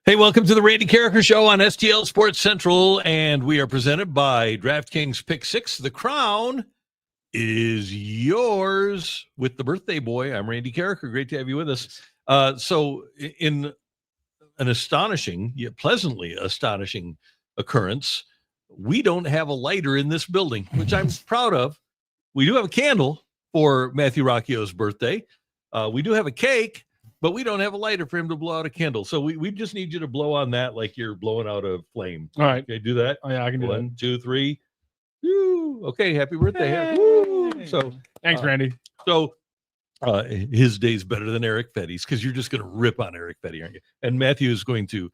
Hey, welcome to the Randy Karraker Show on STL Sports Central, and we are presented by DraftKings Pick 6. The crown is yours with the birthday boy. I'm Randy Karraker. Great to have you with us. So in an astonishing, yet pleasantly astonishing occurrence, we don't have a lighter in this building, which I'm proud of. We do have a candle for Matthew Rocchio's birthday. We do have a cake, but we don't have a lighter for him to blow out a candle. So we just need you to blow on that like you're blowing out a flame. All right. Okay, do that. Oh, yeah, I can do that. 1, 2, 3. Woo. Okay, happy birthday. Hey. Woo. So Thanks, Randy. So his day's better than ERICK Fedde's because you're just going to rip on ERICK Fedde, aren't you? And Matthew is going to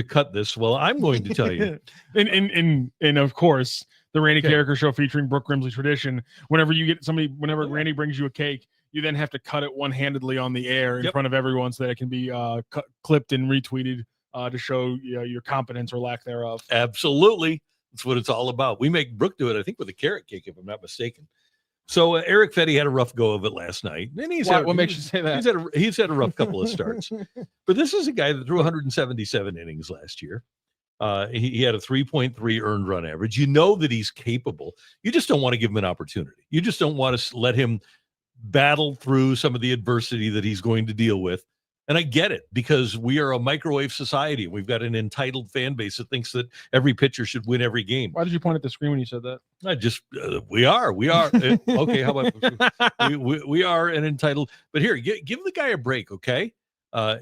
cut this. Well, I'm going to tell you. and of course, the Randy Karraker Show featuring Brooke Grimsley tradition. Whenever Randy brings you a cake, you then have to cut it one-handedly on the air in front of everyone so that it can be clipped and retweeted to show your competence or lack thereof. Absolutely. That's what it's all about. We make Brooke do it, I think, with a carrot cake, if I'm not mistaken. So ERICK Fedde had a rough go of it last night. And what makes you say that? He's had a rough couple of starts. But this is a guy that threw 177 innings last year. He had a 3.3 earned run average. You know that he's capable. You just don't want to give him an opportunity. You just don't want to let him battle through some of the adversity that he's going to deal with. And I get it, because we are a microwave society. We've got an entitled fan base that thinks that every pitcher should win every game. Why did you point at the screen when you said that? I just we are okay. How about we are an entitled? But here, give the guy a break, okay?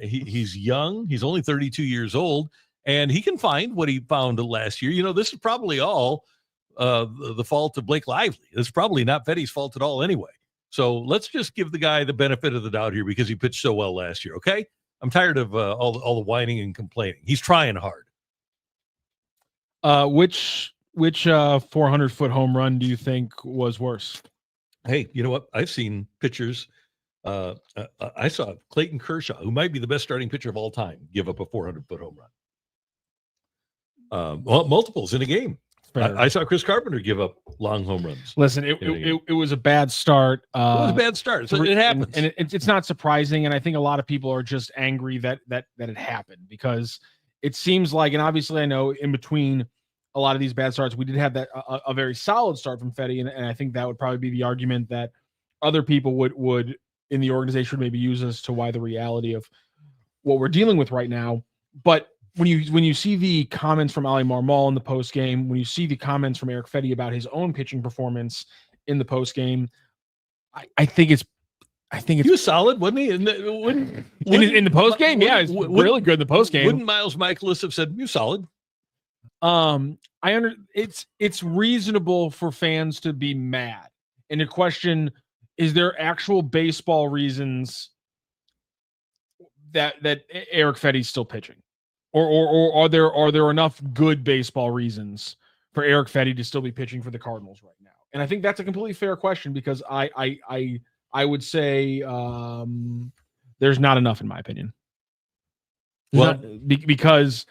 He's young. He's only 32 years old, and he can find what he found last year. You know, this is probably all the fault of Blake Lively. It's probably not Fedde's fault at all, anyway. So let's just give the guy the benefit of the doubt here because he pitched so well last year. Okay, I'm tired of all the whining and complaining. He's trying hard. Which 400-foot home run do you think was worse? Hey, you know what? I've seen pitchers. I saw Clayton Kershaw, who might be the best starting pitcher of all time, give up a 400-foot home run. Multiples in a game. I saw Chris Carpenter give up long home runs. Listen, it was a bad start. It was a bad start. So it happens. And it's not surprising. And I think a lot of people are just angry that it happened, because it seems like, and obviously I know in between a lot of these bad starts, we did have that a very solid start from Fedde. And I think that would probably be the argument that other people would in the organization maybe use as to why the reality of what we're dealing with right now. But when you see the comments from Ali Marmol in the post game, when you see the comments from ERICK Fedde about his own pitching performance in the post game, I think he was solid, wasn't he? In the post game, yeah, he's really good in the post game. Wouldn't Miles Michaelis have said you solid? It's reasonable for fans to be mad, and the question is: there actual baseball reasons that ERICK Fedde's still pitching? Or are there enough good baseball reasons for ERICK Fedde to still be pitching for the Cardinals right now? And I think that's a completely fair question, because I would say there's not enough, in my opinion. Because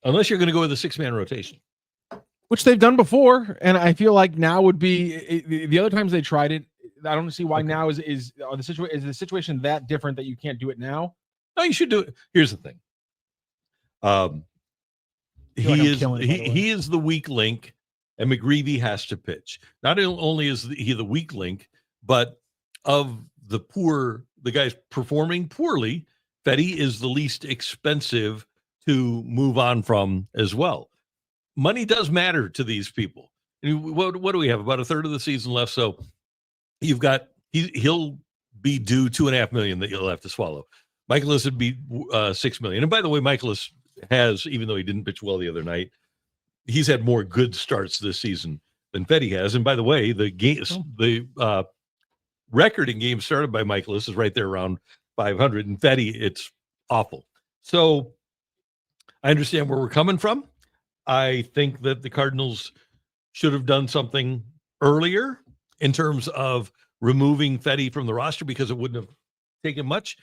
unless you're going to go with a 6-man rotation, which they've done before, and I feel like now would be the other times they tried it. I don't see why now is the situation that different that you can't do it now? No, you should do it. Here's the thing. He is the weak link, and McGreevy has to pitch. Not only is he the weak link, but of the guys performing poorly, Fedde is the least expensive to move on from as well. Money does matter to these people. What do we have? About a third of the season left. So you've got he'll be due $2.5 million that you'll have to swallow. Michaelis would be $6 million. And by the way, Michaelis has, even though he didn't pitch well the other night, he's had more good starts this season than Fedde has. And by the way, the record in games started by Michaelis is right there around 500, and Fedde, it's awful. So I understand where we're coming from. I think that the Cardinals should have done something earlier in terms of removing Fedde from the roster, because it wouldn't have taken much.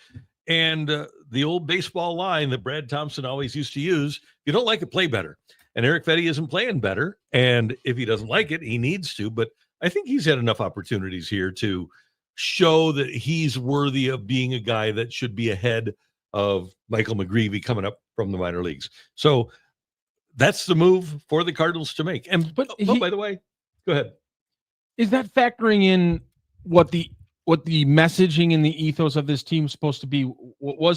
And the old baseball line that Brad Thompson always used to use: if you don't like it, play better. And ERICK Fedde isn't playing better. And if he doesn't like it, he needs to. But I think he's had enough opportunities here to show that he's worthy of being a guy that should be ahead of Michael McGreevy coming up from the minor leagues. So that's the move for the Cardinals to make. And by the way, go ahead. Is that factoring in what the messaging and the ethos of this team was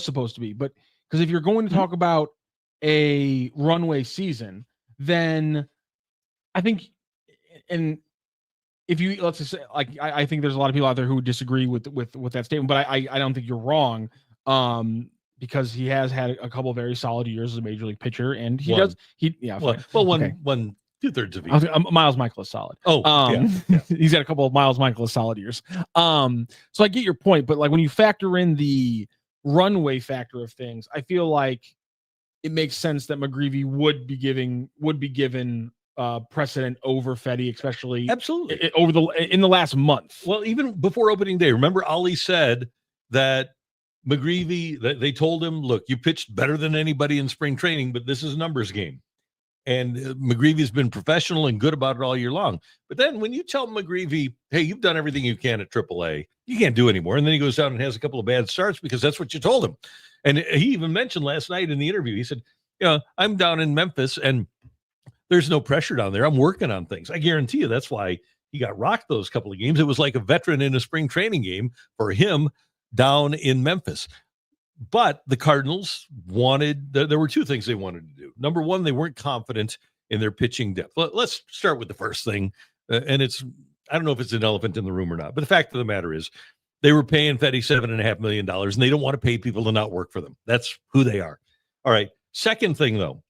supposed to be? But because if you're going to talk about a runway season, then I think, and if you let's just say, like, I think there's a lot of people out there who would disagree with that statement, but I don't think you're wrong, because he has had a couple of very solid years as a major league pitcher, and he won 2/3 of each. Miles Michael is solid. He's had a couple of Miles Michael solid years. So I get your point, but like when you factor in the runway factor of things, I feel like it makes sense that McGreevy would be given precedent over Fedde, especially absolutely in the last month. Well, even before opening day, remember Ali said that McGreevy, they told him, look, you pitched better than anybody in spring training, but this is a numbers game. And McGreevy's been professional and good about it all year long. But then when you tell McGreevy, hey, you've done everything you can at AAA, you can't do anymore. And then he goes down and has a couple of bad starts because that's what you told him. And he even mentioned last night in the interview, he said, I'm down in Memphis and there's no pressure down there. I'm working on things. I guarantee you that's why he got rocked those couple of games. It was like a veteran in a spring training game for him down in Memphis. But the Cardinals there were two things they wanted to do. Number one, they weren't confident in their pitching depth. Let's start with the first thing. And I don't know if it's an elephant in the room or not, but the fact of the matter is they were paying Fedde $7.5 million and they don't want to pay people to not work for them. That's who they are. All right. Second thing, though,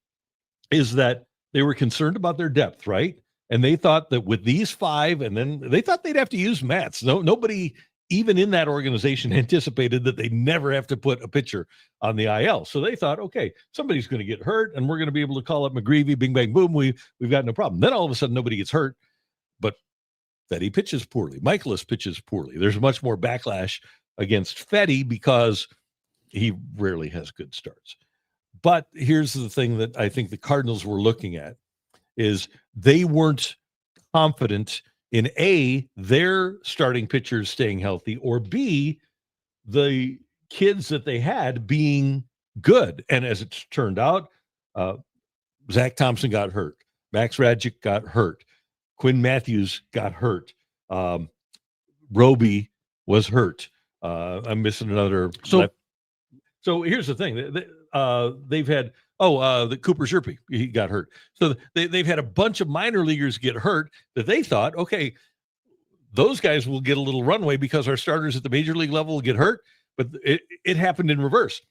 is that they were concerned about their depth, right? And they thought that with these five, and then they thought they'd have to use Mats. Nobody even in that organization anticipated that they never have to put a pitcher on the IL. So they thought, okay, somebody's going to get hurt and we're going to be able to call up McGreevy, bing, bang, boom. We've got no problem. Then all of a sudden nobody gets hurt, but Fedde pitches poorly. Michaelis pitches poorly. There's much more backlash against Fedde because he rarely has good starts. But here's the thing that I think the Cardinals were looking at is they weren't confident in A, their starting pitchers staying healthy, or B, the kids that they had being good. And as it turned out, Zach Thompson got hurt. Max Radjic got hurt. Quinn Matthews got hurt. Roby was hurt. I'm missing another. So here's the thing. They've had the Cooper Sherpy, he got hurt. So they've had a bunch of minor leaguers get hurt that they thought, okay, those guys will get a little runway because our starters at the major league level will get hurt. But it happened in reverse.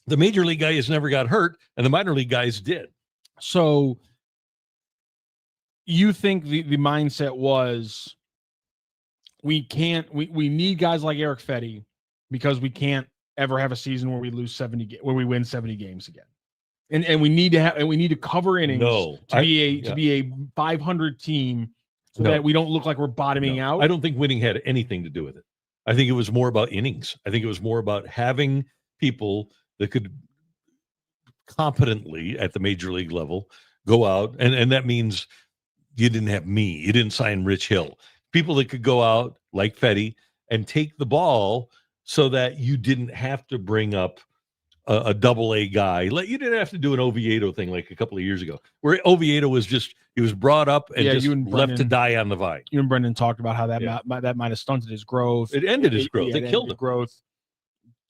The major league guys never got hurt, and the minor league guys did. So you think the mindset was we need guys like Eric Fedde because we can't ever have a season where we win 70 games again. And we need to cover innings to be a 500 team so that we don't look like we're bottoming out. I don't think winning had anything to do with it. I think it was more about innings. I think it was more about having people that could competently at the major league level go out. And that means you didn't have me. You didn't sign Rich Hill. People that could go out like Fedde and take the ball so that you didn't have to bring up a double-A guy. You didn't have to do an Oviedo thing like a couple of years ago, where Oviedo was he was brought up and just left to die on the vine. You and Brendan talked about how that might have stunted his growth. It ended his growth. It killed his growth.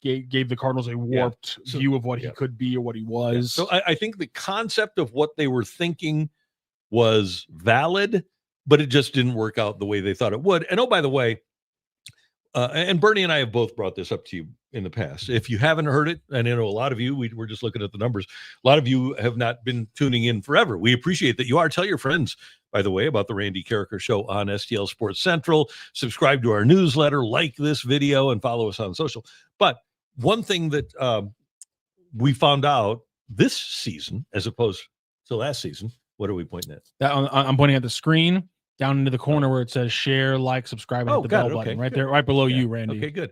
Gave the Cardinals a warped view of what he could be or what he was. So I think the concept of what they were thinking was valid, but it just didn't work out the way they thought it would. And by the way, and Bernie and I have both brought this up to you in the past. If you haven't heard it, and I know a lot of you, we're just looking at the numbers, a lot of you have not been tuning in forever. We appreciate that you are. Tell your friends, by the way, about the Randy Karraker Show on STL Sports Central. Subscribe to our newsletter, like this video, and follow us on social. But one thing that we found out this season, as opposed to last season, what are we pointing at? I'm pointing at the screen. Down into the corner where it says share, like, subscribe, and hit the bell button. Right there, right below you, Randy. Okay, good.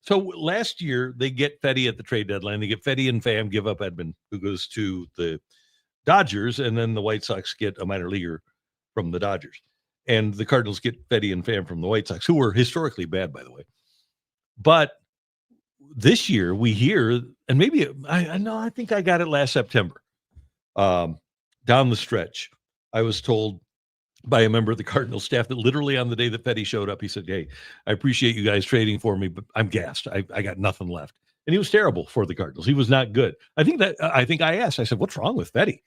So last year, they get Fedde at the trade deadline. They get Fedde and Pham, give up Edman, who goes to the Dodgers, and then the White Sox get a minor leaguer from the Dodgers. And the Cardinals get Fedde and Pham from the White Sox, who were historically bad, by the way. But this year we hear, and maybe I think I got it last September. Down the stretch, I was told by a member of the Cardinals staff that literally on the day that Fedde showed up, he said, "Hey, I appreciate you guys trading for me, but I'm gassed. I got nothing left." And he was terrible for the Cardinals. He was not good. I think I asked, I said, "What's wrong with Fedde?"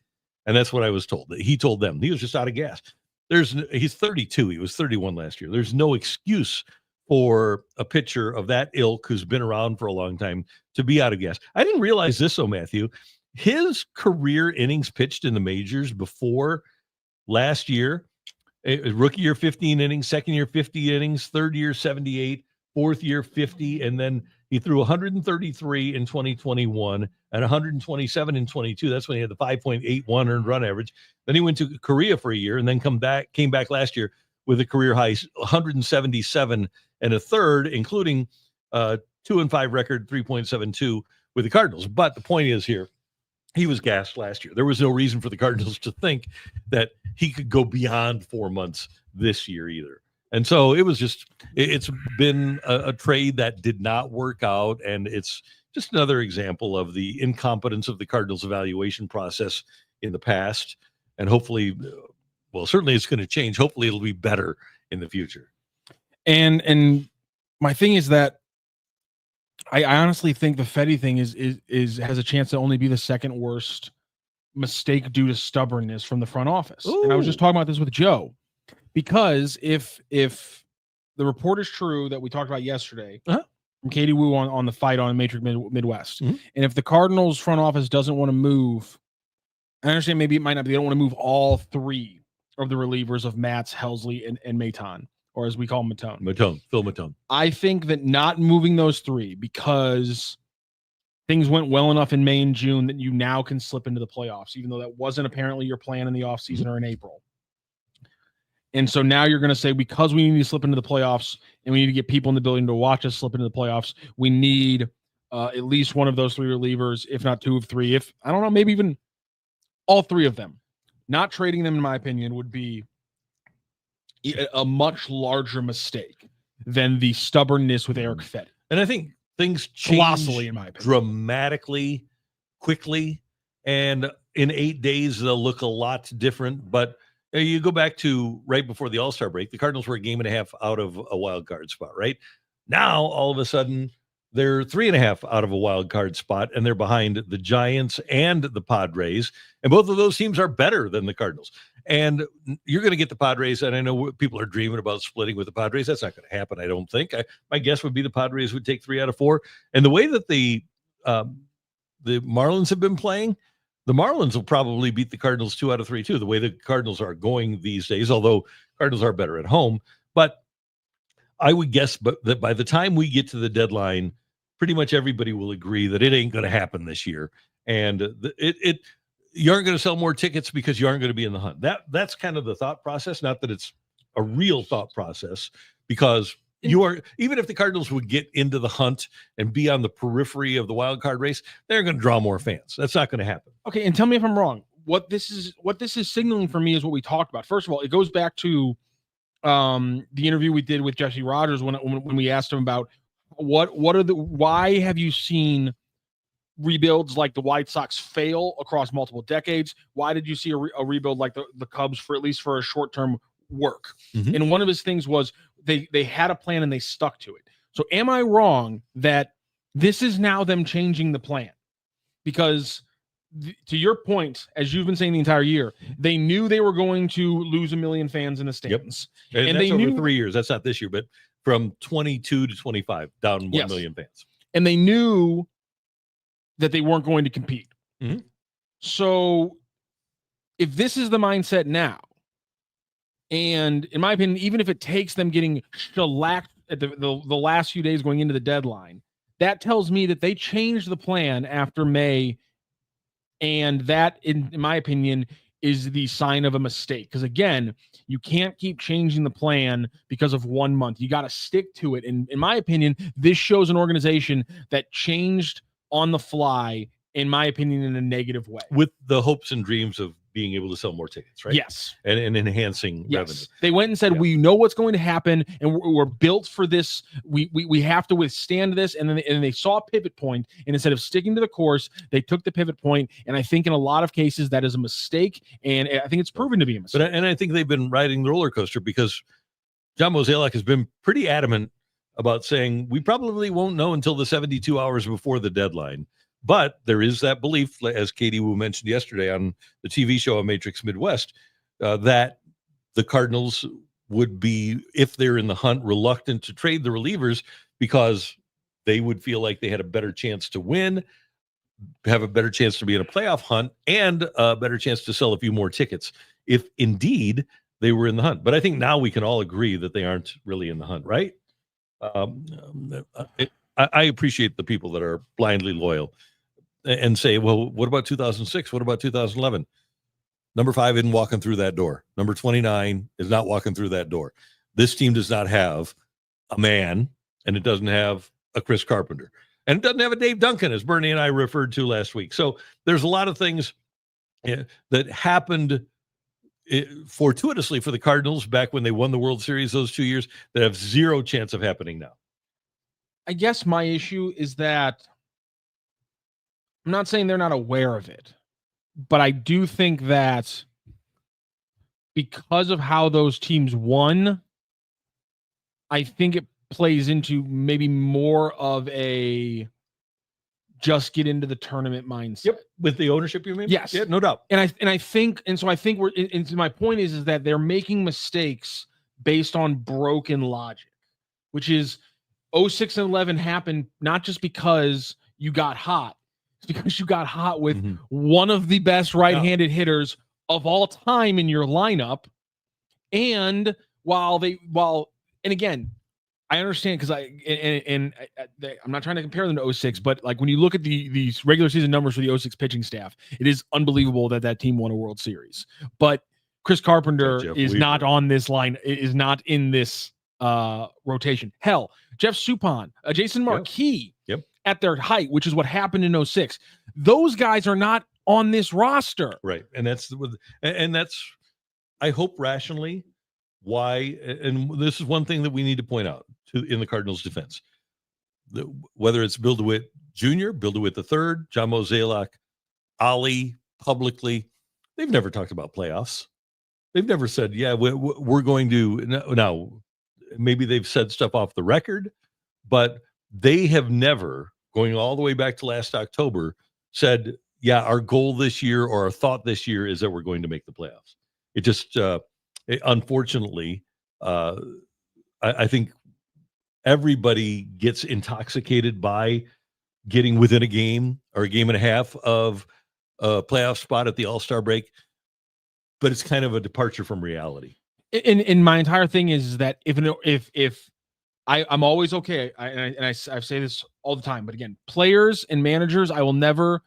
And that's what I was told. He told them he was just out of gas. He's 32. He was 31 last year. There's no excuse for a pitcher of that ilk who's been around for a long time to be out of gas. I didn't realize this, though, Matthew. His career innings pitched in the majors before last year, rookie year 15 innings, second year 50 innings, third year 78, fourth year 50, and then he threw 133 in 2021 and 127 in 22. That's when he had the 5.81 earned run average. Then he went to Korea for a year and then came back last year with a career high 177 and a third, including 2-5 record, 3.72 with the Cardinals. But the point is here, he was gassed last year. There was no reason for the Cardinals to think that he could go beyond 4 months this year either. And so it's been a trade that did not work out. And it's just another example of the incompetence of the Cardinals evaluation process in the past. And hopefully, well, certainly it's going to change. Hopefully it'll be better in the future. And my thing is that I honestly think the Fedde thing has a chance to only be the second worst mistake due to stubbornness from the front office. Ooh. And I was just talking about this with Joe, because if the report is true that we talked about yesterday from Katie Wu on the Fight on Matrix Midwest, and if the Cardinals front office doesn't want to move, I understand maybe it might not be, they don't want to move all three of the relievers of Matz, Helsley, and Maton, or as we call him, Phil Matone. I think that not moving those three, because things went well enough in May and June that you now can slip into the playoffs, even though that wasn't apparently your plan in the offseason or in April. And so now you're going to say, because we need to slip into the playoffs and we need to get people in the building to watch us slip into the playoffs, we need at least one of those three relievers, if not two of three. If, I don't know, maybe even all three of them. Not trading them, in my opinion, would be a much larger mistake than the stubbornness with ERICK Fedde. And I think things change in my opinion, dramatically, quickly, and in 8 days they'll look a lot different. But you go back to right before the All-Star break, the Cardinals were a game and a half out of a wild card spot, right? Now, all of a sudden, they're 3.5 out of a wild card spot, and they're behind the Giants and the Padres. And both of those teams are better than the Cardinals. And you're going to get the Padres, and I know people are dreaming about splitting with the Padres. That's not going to happen, I don't think. My guess would be the Padres would take 3 out of 4. And the way that the Marlins have been playing, the Marlins will probably beat the Cardinals 2 out of 3 too, the way the Cardinals are going these days, although Cardinals are better at home. But I would guess that by the time we get to the deadline, pretty much everybody will agree that it ain't going to happen this year. And you aren't going to sell more tickets because you aren't going to be in the hunt. That's kind of the thought process. Not that it's a real thought process, because you are, even if the Cardinals would get into the hunt and be on the periphery of the wild card race, they're going to draw more fans. That's not going to happen. Okay, and tell me if I'm wrong. What this is signaling for me is what we talked about. First of all, it goes back to the interview we did with Jesse Rogers when we asked him about why have you seen rebuilds like the White Sox fail across multiple decades? Why did you see a rebuild like the Cubs, for at least for a short-term, work? Mm-hmm. And one of his things was they had a plan and they stuck to it. So am I wrong that this is now them changing the plan? Because to your point, as you've been saying the entire year, they knew they were going to lose 1 million fans in the stands. Yep. And that's over 3 years. That's not this year, but from 22 to 25, down 1 million fans. And they knew that they weren't going to compete. Mm-hmm. So if this is the mindset now, and in my opinion, even if it takes them getting shellacked at the last few days going into the deadline, that tells me that they changed the plan after May. And that, in my opinion, is the sign of a mistake. Because again, you can't keep changing the plan because of 1 month. You got to stick to it. And in my opinion, this shows an organization that changed on the fly, in my opinion, in a negative way. With the hopes and dreams of being able to sell more tickets, right? Yes. And enhancing revenue. They went and said, we know what's going to happen, and we're built for this. We have to withstand this. And then they saw a pivot point, and instead of sticking to the course, they took the pivot point. And I think in a lot of cases that is a mistake, and I think it's proven to be a mistake. And I think they've been riding the roller coaster because John Mozeliak has been pretty adamant about saying we probably won't know until the 72 hours before the deadline. But there is that belief, as Katie Wu mentioned yesterday on the TV show on Matrix Midwest, that the Cardinals would be, if they're in the hunt, reluctant to trade the relievers because they would feel like they had a better chance to win, have a better chance to be in a playoff hunt, and a better chance to sell a few more tickets if indeed they were in the hunt. But I think now we can all agree that they aren't really in the hunt, right? I appreciate the people that are blindly loyal and say, well, what about 2006? What about 2011? Number 5 isn't walking through that door. Number 29 is not walking through that door. This team does not have a man, and it doesn't have a Chris Carpenter, and it doesn't have a Dave Duncan, as Bernie and I referred to last week. So there's a lot of things that happened fortuitously for the Cardinals back when they won the World Series those 2 years that have zero chance of happening now. I guess my issue is that I'm not saying they're not aware of it, but I do think that because of how those teams won, I think it plays into maybe more of a just get into the tournament mindset. Yep, with the ownership, you mean? Yes, yeah, no doubt. And I think we're. And my point is that they're making mistakes based on broken logic, which is 06 and 11 happened not just because you got hot. It's because you got hot with one of the best right-handed hitters of all time in your lineup. And and again, I understand because I'm not trying to compare them to 06, but like when you look at these regular season numbers for the 06 pitching staff, it is unbelievable that team won a World Series. But Chris Carpenter is not on this line, is not in this rotation. Hell, Jeff Suppan, Jason Marquis. Yep. At their height, which is what happened in 06. Those guys are not on this roster. Right. And that's I hope rationally why, and this is one thing that we need to point out in the Cardinals defense, whether it's Bill DeWitt Jr., Bill DeWitt III, John Mozeliak, Ali, publicly, they've never talked about playoffs. They've never said, yeah, we're going to, now maybe they've said stuff off the record, but they have never, going all the way back to last October, said, yeah, our goal this year or our thought this year is that we're going to make the playoffs. It just, unfortunately, I think everybody gets intoxicated by getting within a game or a game and a half of a playoff spot at the All-Star break, but it's kind of a departure from reality. And my entire thing is that if I'm always okay. I say this all the time, but again, players and managers, I will never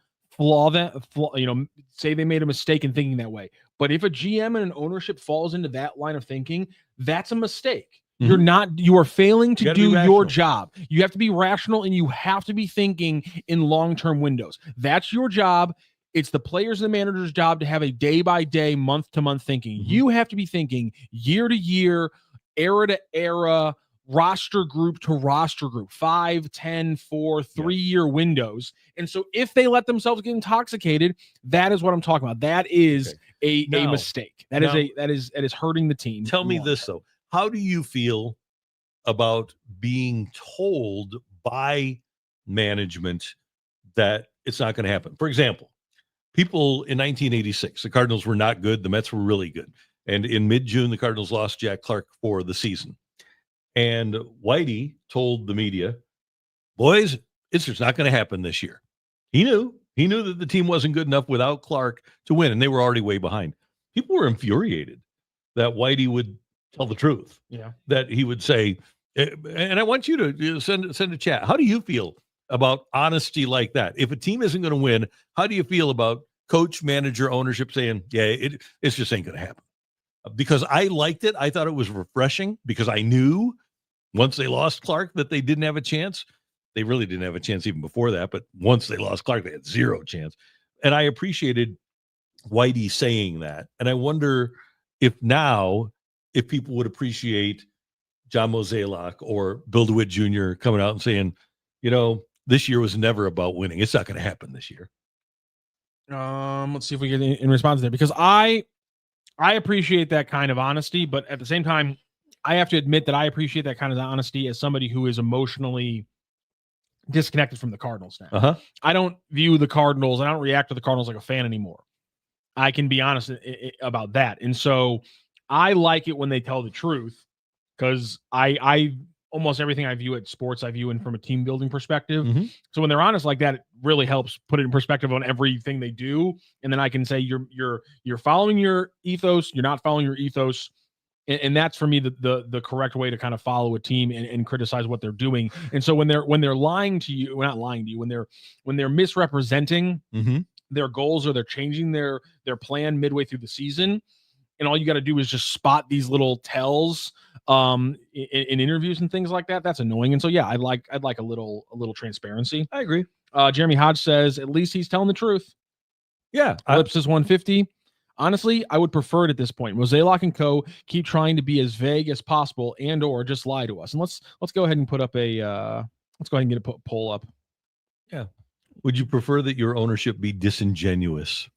say they made a mistake in thinking that way. But if a GM and an ownership falls into that line of thinking, that's a mistake. You are failing to do your job. You have to be rational and you have to be thinking in long-term windows. That's your job. It's the players and the manager's job to have a day-by-day, month-to-month thinking. You have to be thinking year to year, era to era, roster group to roster group, 5, 10, 4, 3-year windows. And so if they let themselves get intoxicated, that is what I'm talking about. That is a mistake. That is hurting the team. Tell me this though. How do you feel about being told by management that it's not going to happen? For example, people in 1986, the Cardinals were not good. The Mets were really good. And in mid-June, the Cardinals lost Jack Clark for the season. And Whitey told the media, boys, it's just not going to happen this year. He knew that the team wasn't good enough without Clark to win, and they were already way behind. People were infuriated that Whitey would tell the truth. Yeah. That he would say, and I want you to send a chat. How do you feel about honesty like that? If a team isn't going to win, how do you feel about coach, manager, ownership saying, yeah, it's just ain't going to happen? Because I liked it. I thought it was refreshing because I knew once they lost Clark that they didn't have a chance. They really didn't have a chance even before that, but once they lost Clark, they had zero chance. And I appreciated Whitey saying that. And I wonder if people would appreciate John Mozeliak or Bill DeWitt Jr. coming out and saying, this year was never about winning. It's not going to happen this year. Let's see if we get in response there, because I appreciate that kind of honesty, but at the same time, I have to admit that I appreciate that kind of honesty as somebody who is emotionally disconnected from the Cardinals now. Uh-huh. I don't view the Cardinals, and I don't react to the Cardinals like a fan anymore. I can be honest about that. And so I like it when they tell the truth, because I almost everything I view at sports, I view in from a team building perspective. Mm-hmm. So when they're honest like that, it really helps put it in perspective on everything they do. And then I can say, you're following your ethos, you're not following your ethos. And that's for me the correct way to kind of follow a team and criticize what they're doing. And so when they're lying to you, well, not lying to you, when they're misrepresenting mm-hmm. their goals, or they're changing their plan midway through the season, and all you got to do is just spot these little tells in interviews and things like that. That's annoying. And so I'd like a little transparency. I agree. Jeremy Hodge says at least he's telling the truth. Yeah. Ellipsis 150. Honestly, I would prefer it at this point. Mozeliak and co. keep trying to be as vague as possible and or just lie to us. And let's go ahead and put up let's go ahead and get a poll up. Yeah. Would you prefer that your ownership be disingenuous?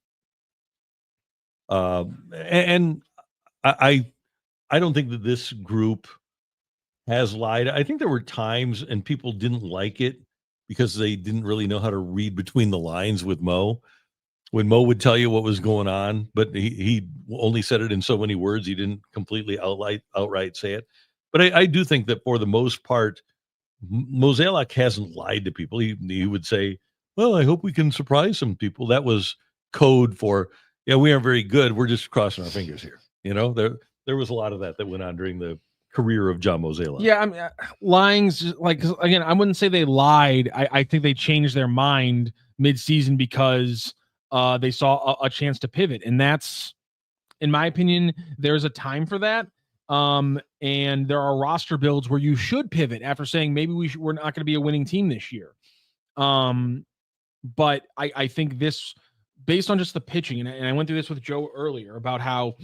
And I don't think that this group has lied. I think there were times and people didn't like it because they didn't really know how to read between the lines with Mo. When Mo would tell you what was going on, but he only said it in so many words, he didn't completely outright say it. But I do think that for the most part, Mozeliak hasn't lied to people. He would say, well, I hope we can surprise some people. That was code for, we aren't very good. We're just crossing our fingers here. There was a lot of that went on during the career of John Mozeliak. Yeah, I mean, lying's like, again, I wouldn't say they lied. I think they changed their mind mid-season because they saw a chance to pivot. And that's, in my opinion, there's a time for that. And there are roster builds where you should pivot after saying maybe we're not going to be a winning team this year. But I think this, based on just the pitching, and I went through this with Joe earlier about how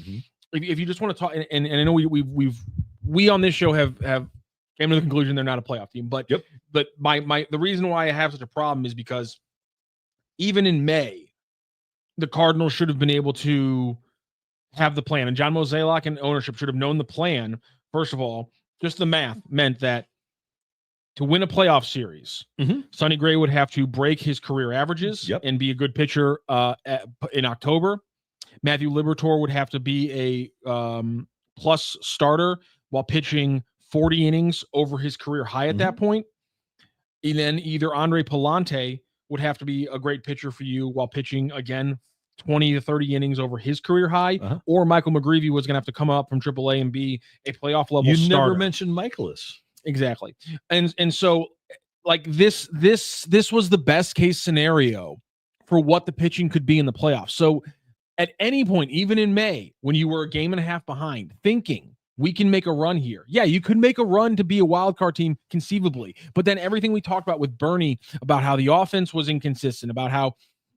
if you just want to talk, and I know we on this show have came to the conclusion they're not a playoff team, but but the reason why I have such a problem is because even in May, the Cardinals should have been able to have the plan, and John Mozeliak and ownership should have known the plan. First of all, just the math meant that to win a playoff series, Sonny Gray would have to break his career averages and be a good pitcher in October. Matthew Liberatore would have to be a plus starter while pitching 40 innings over his career high at that point. And then either Andre Palante would have to be a great pitcher for you while pitching, again, 20 to 30 innings over his career high, or Michael McGreevy was going to have to come up from AAA and be a playoff level starter. You never mentioned Michaelis. Exactly. And so like this was the best case scenario for what the pitching could be in the playoffs. So at any point, even in May, when you were a game and a half behind, thinking we can make a run here. Yeah, you could make a run to be a wild card team conceivably. But then everything we talked about with Bernie about how the offense was inconsistent, about how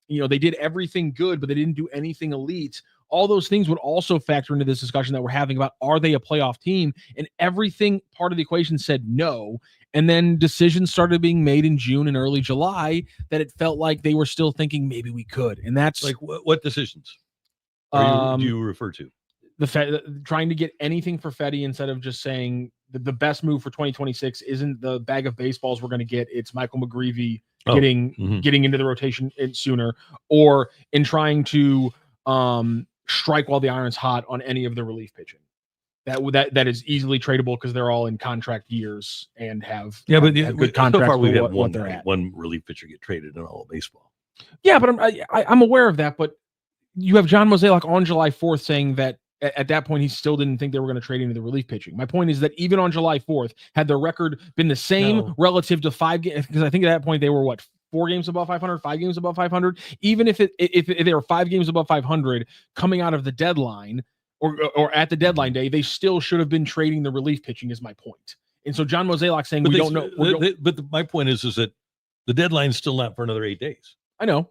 they did everything good, but they didn't do anything elite. All those things would also factor into this discussion that we're having about, are they a playoff team? And everything part of the equation said no. And then decisions started being made in June and early July that it felt like they were still thinking maybe we could. And that's like what decisions do you refer to? Trying to get anything for Fedde instead of just saying the best move for 2026 isn't the bag of baseballs we're going to get. It's Michael McGreevy getting into the rotation sooner, or in trying to strike while the iron's hot on any of the relief pitching. That is easily tradable because they're all in contract years and have good contracts. So far we've had one relief pitcher get traded in all of baseball. Yeah, but I'm aware of that. But you have John Mozeliak on July 4th saying that at that point he still didn't think they were going to trade into the relief pitching. My point is that even on July 4th, had their record been the same relative to 5 games, because I think at that point they were 4 games above 500, 5 games above 500. Even if they were 5 games above 500 coming out of the deadline or at the deadline day, they still should have been trading the relief pitching, is my point. And so John Mozeliak saying don't know. But my point is that the deadline's still not for another 8 days. I know.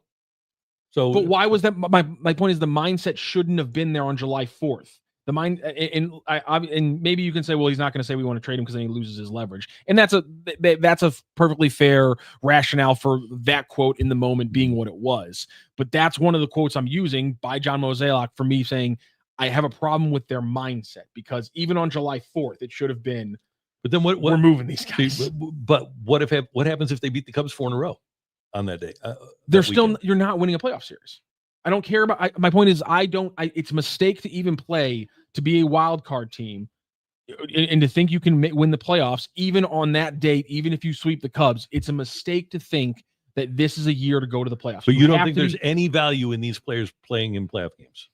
So, but why was that? My point is the mindset shouldn't have been there on July 4th. The mind, and maybe you can say, well, he's not going to say we want to trade him because then he loses his leverage, and that's a perfectly fair rationale for that quote in the moment being what it was. But that's one of the quotes I'm using by John Mozeliak for me saying I have a problem with their mindset, because even on July 4th, it should have been. But then what we're moving these guys. See, but what happens if they beat the Cubs 4 in a row on that day? You're not winning a playoff series. I don't care about. My point is, it's a mistake to even play to be a wild card team, and to think you can win the playoffs even on that date, even if you sweep the Cubs. It's a mistake to think that this is a year to go to the playoffs. But you don't think there's any value in these players playing in playoff games?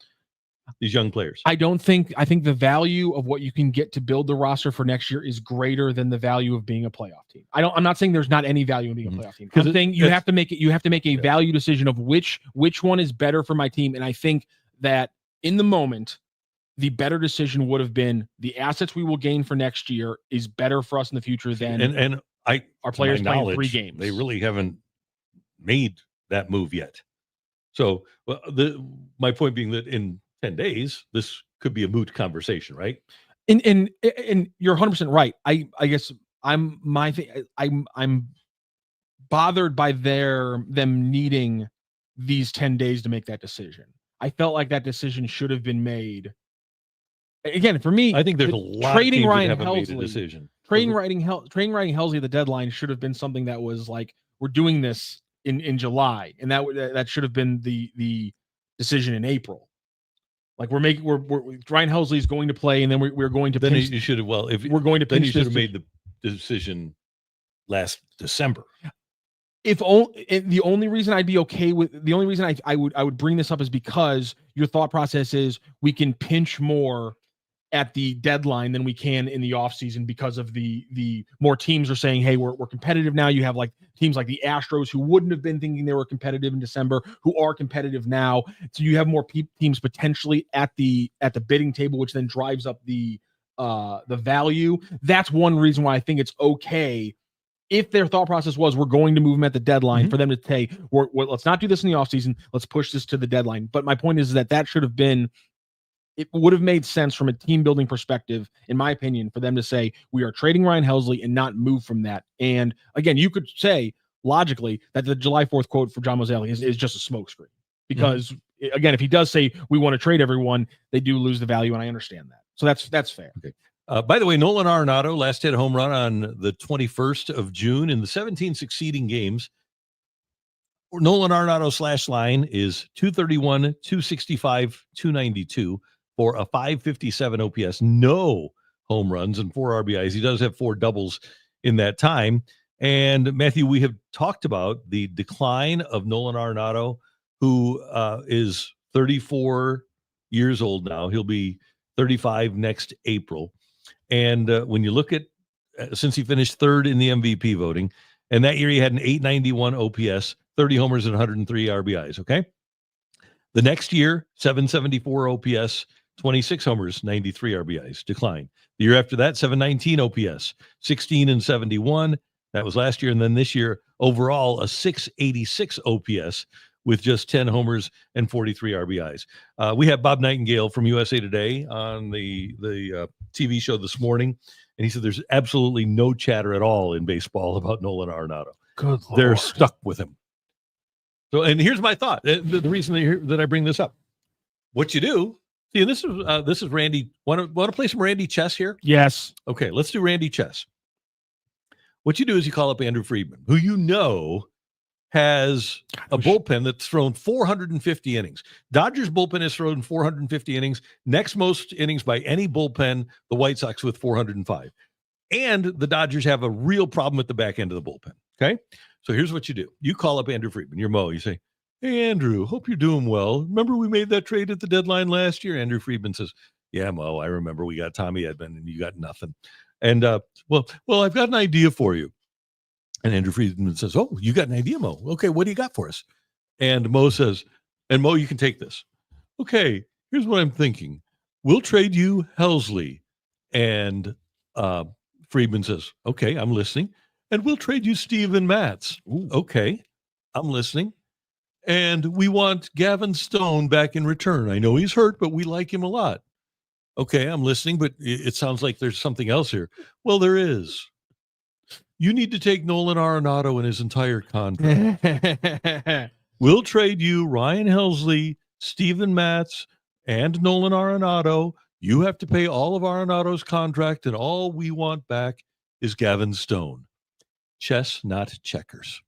These young players. I think the value of what you can get to build the roster for next year is greater than the value of being a playoff team. I'm not saying there's not any value in being a playoff team. I'm saying you have to make a value decision of which one is better for my team. And I think that in the moment, the better decision would have been the assets we will gain for next year is better for us in the future than our players playing 3 games. They really haven't made that move yet. So my point being that in 10 days, this could be a moot conversation, right? And you're 100% right. I guess I'm bothered by them needing these 10 days to make that decision. I felt like that decision should have been made. Again, for me, I think there's a lot trading of teams Ryan that haven't Helsley, made a decision. Trading Helsley at the deadline should have been something that was like, we're doing this in July, and that should have been the decision in April. Like we're Ryan Helsley is going to play, and then we're going to. Then you should have. Well, if we're going to, then you should have made the decision last December. The only reason I'd be okay with the only reason I would bring this up is because your thought process is we can pinch more at the deadline than we can in the offseason because of the more teams are saying, hey, we're competitive now. You have like teams like the Astros who wouldn't have been thinking they were competitive in December, who are competitive now. So you have more teams potentially at the bidding table, which then drives up the value. That's one reason why I think it's okay. If their thought process was we're going to move them at the deadline, for them to say, let's not do this in the offseason, let's push this to the deadline. But my point is that should have been, it would have made sense from a team building perspective, in my opinion, for them to say we are trading Ryan Helsley and not move from that. And again, you could say logically that the July 4th quote for John Mozeliak is just a smokescreen, because again, if he does say we want to trade everyone, they do lose the value, and I understand that. So that's fair. Okay. By the way, Nolan Arenado last hit a home run on the 21st of June in the 17 succeeding games. Nolan Arenado slash line is 231, 265, 292 for a 557 OPS. No home runs and 4 RBIs. He does have 4 doubles in that time. And Matthew, we have talked about the decline of Nolan Arenado, who is 34 years old now. He'll be 35 next April. And when you look at, since he finished 3rd in the MVP voting, and that year he had an 891 OPS, 30 homers and 103 RBIs, okay? The next year, 774 OPS, 26 homers, 93 RBIs, decline. The year after that, 719 OPS, 16 and 71. That was last year. And then this year, overall, a 686 OPS with just 10 homers and 43 RBIs. We have Bob Nightingale from USA Today on the TV show this morning, and he said there's absolutely no chatter at all in baseball about Nolan Arenado. Good Lord. They're stuck with him. So, and here's my thought. The reason that I bring this up, what you do, see, and this is Randy. Want to play some Randy chess here? Yes. Okay, let's do Randy chess. What you do is you call up Andrew Friedman, who you know has a bullpen that's thrown 450 innings. Dodgers bullpen has thrown 450 innings. Next most innings by any bullpen, the White Sox with 405. And the Dodgers have a real problem at the back end of the bullpen. Okay? So here's what you do. You call up Andrew Friedman, your Mo. You say, hey, Andrew, hope you're doing well. Remember we made that trade at the deadline last year? Andrew Friedman says, yeah, Mo, I remember. We got Tommy Edman and you got nothing. And, well, I've got an idea for you. And Andrew Friedman says, oh, you got an idea, Mo. Okay, what do you got for us? And Mo says, and Mo, you can take this. Okay, here's what I'm thinking. We'll trade you Helsley. And Friedman says, okay, I'm listening. And we'll trade you Steven Matz. Ooh. Okay, I'm listening. And we want Gavin Stone back in return. I know he's hurt, but we like him a lot. Okay, I'm listening, but it sounds like there's something else here. Well, there is. You need to take Nolan Arenado and his entire contract. We'll trade you Ryan Helsley, Steven Matz, and Nolan Arenado. You have to pay all of Arenado's contract, and all we want back is Gavin Stone. Chess, not checkers.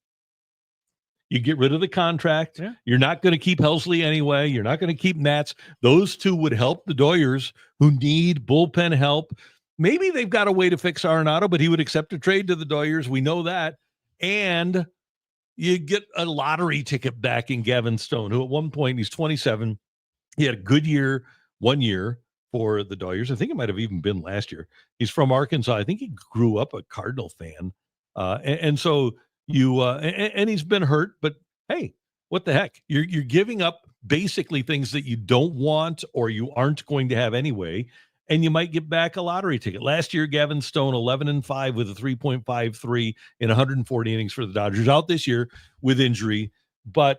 You get rid of the contract. Yeah. You're not going to keep Helsley anyway. You're not going to keep Matz. Those two would help the Doyers who need bullpen help. Maybe they've got a way to fix Arenado, but he would accept a trade to the Doyers. We know that. And you get a lottery ticket back in Gavin Stone, who at one point, he's 27. He had a good year, 1 year for the Doyers. I think it might have even been last year. He's from Arkansas. I think he grew up a Cardinal fan. And so you and he's been hurt, but hey, what the heck? You're giving up basically things that you don't want or you aren't going to have anyway, and you might get back a lottery ticket. Last year, Gavin Stone 11-5 with a 3.53 in 140 innings for the Dodgers. Out this year with injury, but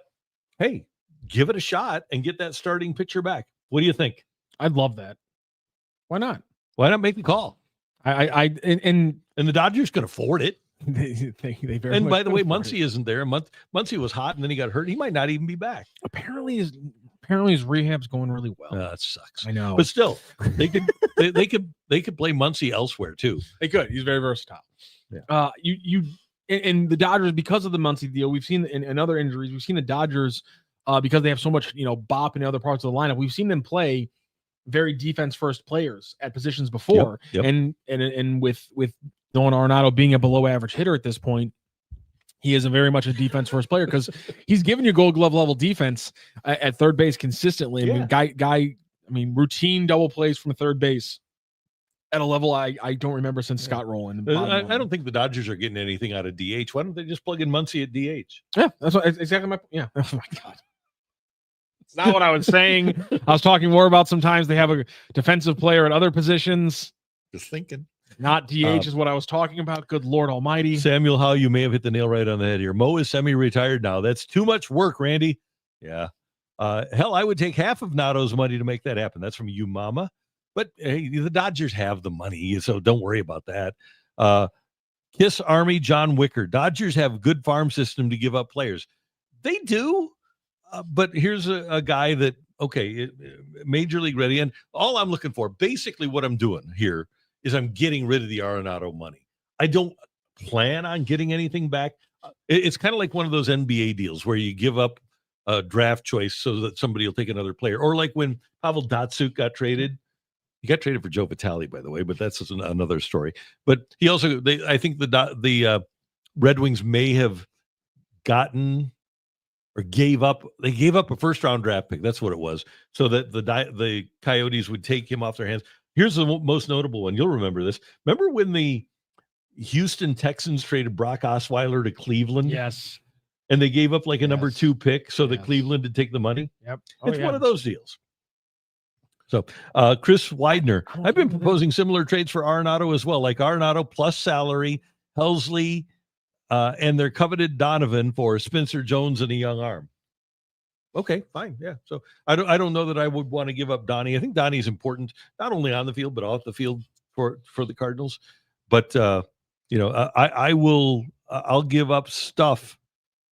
hey, give it a shot and get that starting pitcher back. What do you think? I'd love that. Why not? Why not make the call? And the Dodgers can afford it. They very and much by the way, Muncy isn't there. Muncy was hot and then he got hurt. He might not even be back. Apparently his rehab's going really well. That sucks. I know, but still, they could they could play Muncy elsewhere too. They could. He's very versatile. Yeah. And the Dodgers, because of the Muncy deal, we've seen in other injuries, we've seen the Dodgers because they have so much bop in other parts of the lineup. We've seen them play very defense first players at positions before, yep. and with Nolan Arenado being a below average hitter at this point, he is very much a defense first player because he's giving you Gold Glove level defense at third base consistently. Yeah. I mean, routine double plays from third base at a level I don't remember since Scott Rowland. I don't think the Dodgers are getting anything out of DH. Why don't they just plug in Muncy at DH? Yeah, that's exactly my. Yeah. Oh my God. It's not what I was saying. I was talking more about sometimes they have a defensive player at other positions. Just thinking. Not DH is what I was talking about. Good Lord Almighty. Samuel Howe, you may have hit the nail right on the head here. Mo is semi-retired now. That's too much work, Randy. Yeah. Hell, I would take half of Nado's money to make that happen. That's from you, Mama. But hey, the Dodgers have the money, so don't worry about that. Kiss Army, John Wicker. Dodgers have a good farm system to give up players. They do. But here's a guy that, okay, major league ready. And all I'm looking for, basically what I'm doing here, is I'm getting rid of the Arenado money. I don't plan on getting anything back. It's kind of like one of those NBA deals where you give up a draft choice so that somebody will take another player. Or like when Pavel Datsyuk got traded. He got traded for Joe Vitale, by the way, but that's another story. But he also, I think the Red Wings may have gotten or gave up. They gave up a first-round draft pick. That's what it was, so that the Coyotes would take him off their hands. Here's the most notable one. You'll remember this. Remember when the Houston Texans traded Brock Osweiler to Cleveland? Yes. And they gave up like a number 2 pick so that Cleveland would take the money? Yep. It's one of those deals. So Chris Widener, I've been proposing similar trades for Arenado as well, like Arenado plus salary, Helsley, and their coveted Donovan for Spencer Jones and a young arm. Okay, fine. Yeah. So I don't know that I would want to give up Donnie. I think Donnie's important, not only on the field, but off the field for the Cardinals. But I'll give up stuff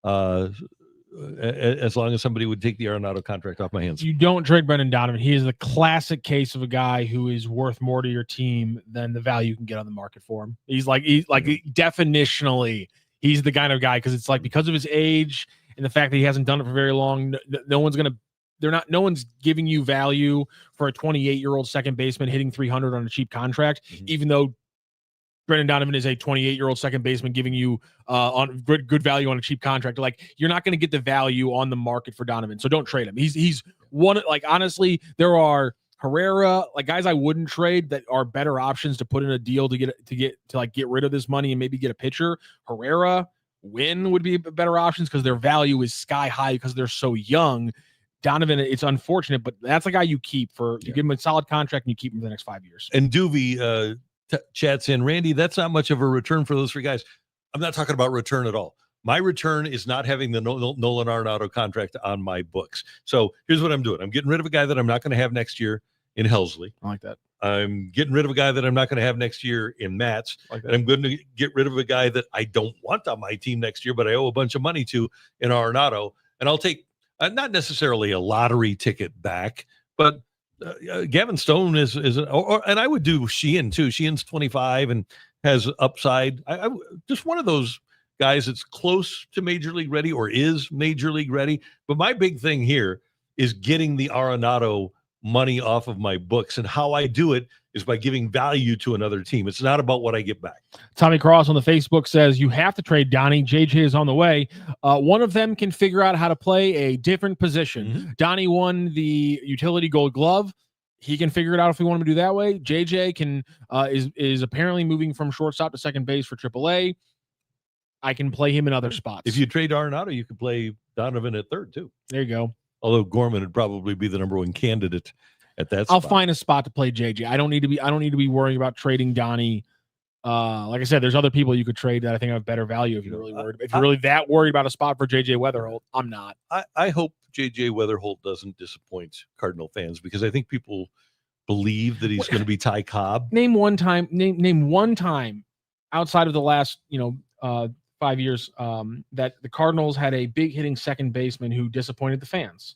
as long as somebody would take the Arenado contract off my hands. You don't trade Brendan Donovan. He is the classic case of a guy who is worth more to your team than the value you can get on the market for him. He's definitionally, he's the kind of guy, because it's like, because of his age and the fact that he hasn't done it for very long, no one's giving you value for a 28-year-old second baseman hitting 300 on a cheap contract, even though Brendan Donovan is a 28-year-old second baseman giving you on good value on a cheap contract. Like, you're not going to get the value on the market for Donovan, so don't trade him. He's one, like, honestly, there are Herrera, like, guys I wouldn't trade that are better options to put in a deal to get rid of this money and maybe get a pitcher. Herrera, Wynn would be better options because their value is sky high because they're so young. Donovan, it's unfortunate, but that's a guy you keep you give him a solid contract and you keep him for the next 5 years. And Doovie chats in, Randy, that's not much of a return for those 3 guys. I'm not talking about return at all. My return is not having the Nolan Arenado contract on my books. So here's what I'm doing. I'm getting rid of a guy that I'm not going to have next year in Helsley. I like that. I'm getting rid of a guy that I'm not going to have next year in Mats. Like that. And I'm going to get rid of a guy that I don't want on my team next year, but I owe a bunch of money to in Arenado. And I'll take not necessarily a lottery ticket back, but Gavin Stone is and I would do Sheehan too. Sheehan's 25 and has upside. I just one of those guys that's close to major league ready or is major league ready. But my big thing here is getting the Arenado money off of my books, and how I do it is by giving value to another team. It's not about what I get back. Tommy Cross on the Facebook says you have to trade Donnie. JJ is on the way. One of them can figure out how to play a different position. Mm-hmm. Donnie won the utility gold glove. He can figure it out if we want him to do that way. JJ can is apparently moving from shortstop to second base for AAA. I can play him in other spots. If you trade Arenado, you could play Donovan at third too. There you go. Although Gorman would probably be the number one candidate at that spot. I'll find a spot to play JJ. I don't need to be worrying about trading Donnie. Like I said, there's other people you could trade that I think have better value if you're really worried. If you're really that worried about a spot for JJ Weatherholt, I'm not. I hope JJ Weatherholt doesn't disappoint Cardinal fans, because I think people believe that he's going to be Ty Cobb. Name one time outside of the last 5 years that the Cardinals had a big hitting second baseman who disappointed the fans.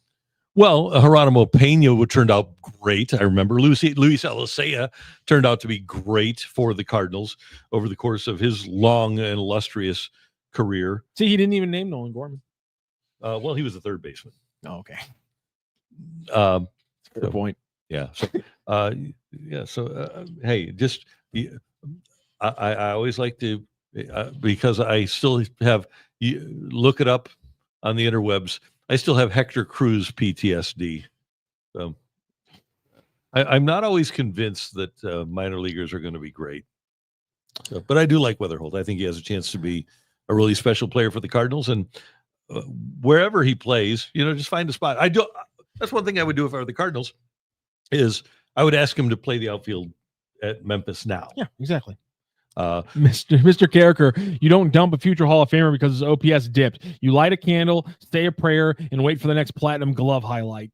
Well, Geronimo Pena turned out great. I remember Luis Alicea turned out to be great for the Cardinals over the course of his long and illustrious career. See, he didn't even name Nolan Gorman. Well, he was a third baseman. Oh, okay. Good point. Yeah. So, hey, just I always like to because I still have look it up on the interwebs. I still have Hector Cruz PTSD. So I'm not always convinced that minor leaguers are going to be great. So, but I do like Weatherholt. I think he has a chance to be a really special player for the Cardinals. And wherever he plays, just find a spot. That's one thing I would do if I were the Cardinals, is I would ask him to play the outfield at Memphis now. Yeah, exactly. Mr. Karraker, you don't dump a future Hall of Famer because his OPS dipped. You light a candle, say a prayer, and wait for the next platinum glove highlight.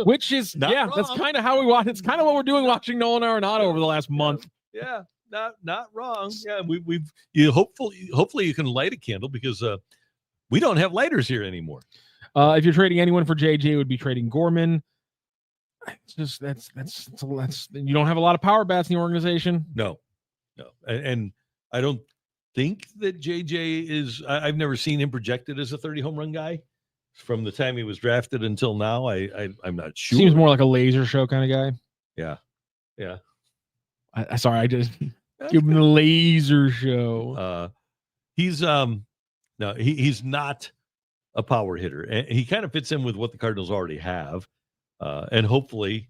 Which is wrong. That's kind of how we watch. It's kind of what we're doing watching Nolan Arenado over the last month. Yeah, not wrong. Yeah, hopefully you can light a candle, because we don't have lighters here anymore. If you're trading anyone for JJ, it would be trading Gorman. It's just that's you don't have a lot of power bats in the organization. No. And I don't think that JJ is. I've never seen him projected as a 30 home run guy from the time he was drafted until now. I'm not sure. Seems more like a laser show kind of guy. Yeah. I just give him the laser show. He's not a power hitter, and he kind of fits in with what the Cardinals already have, and hopefully,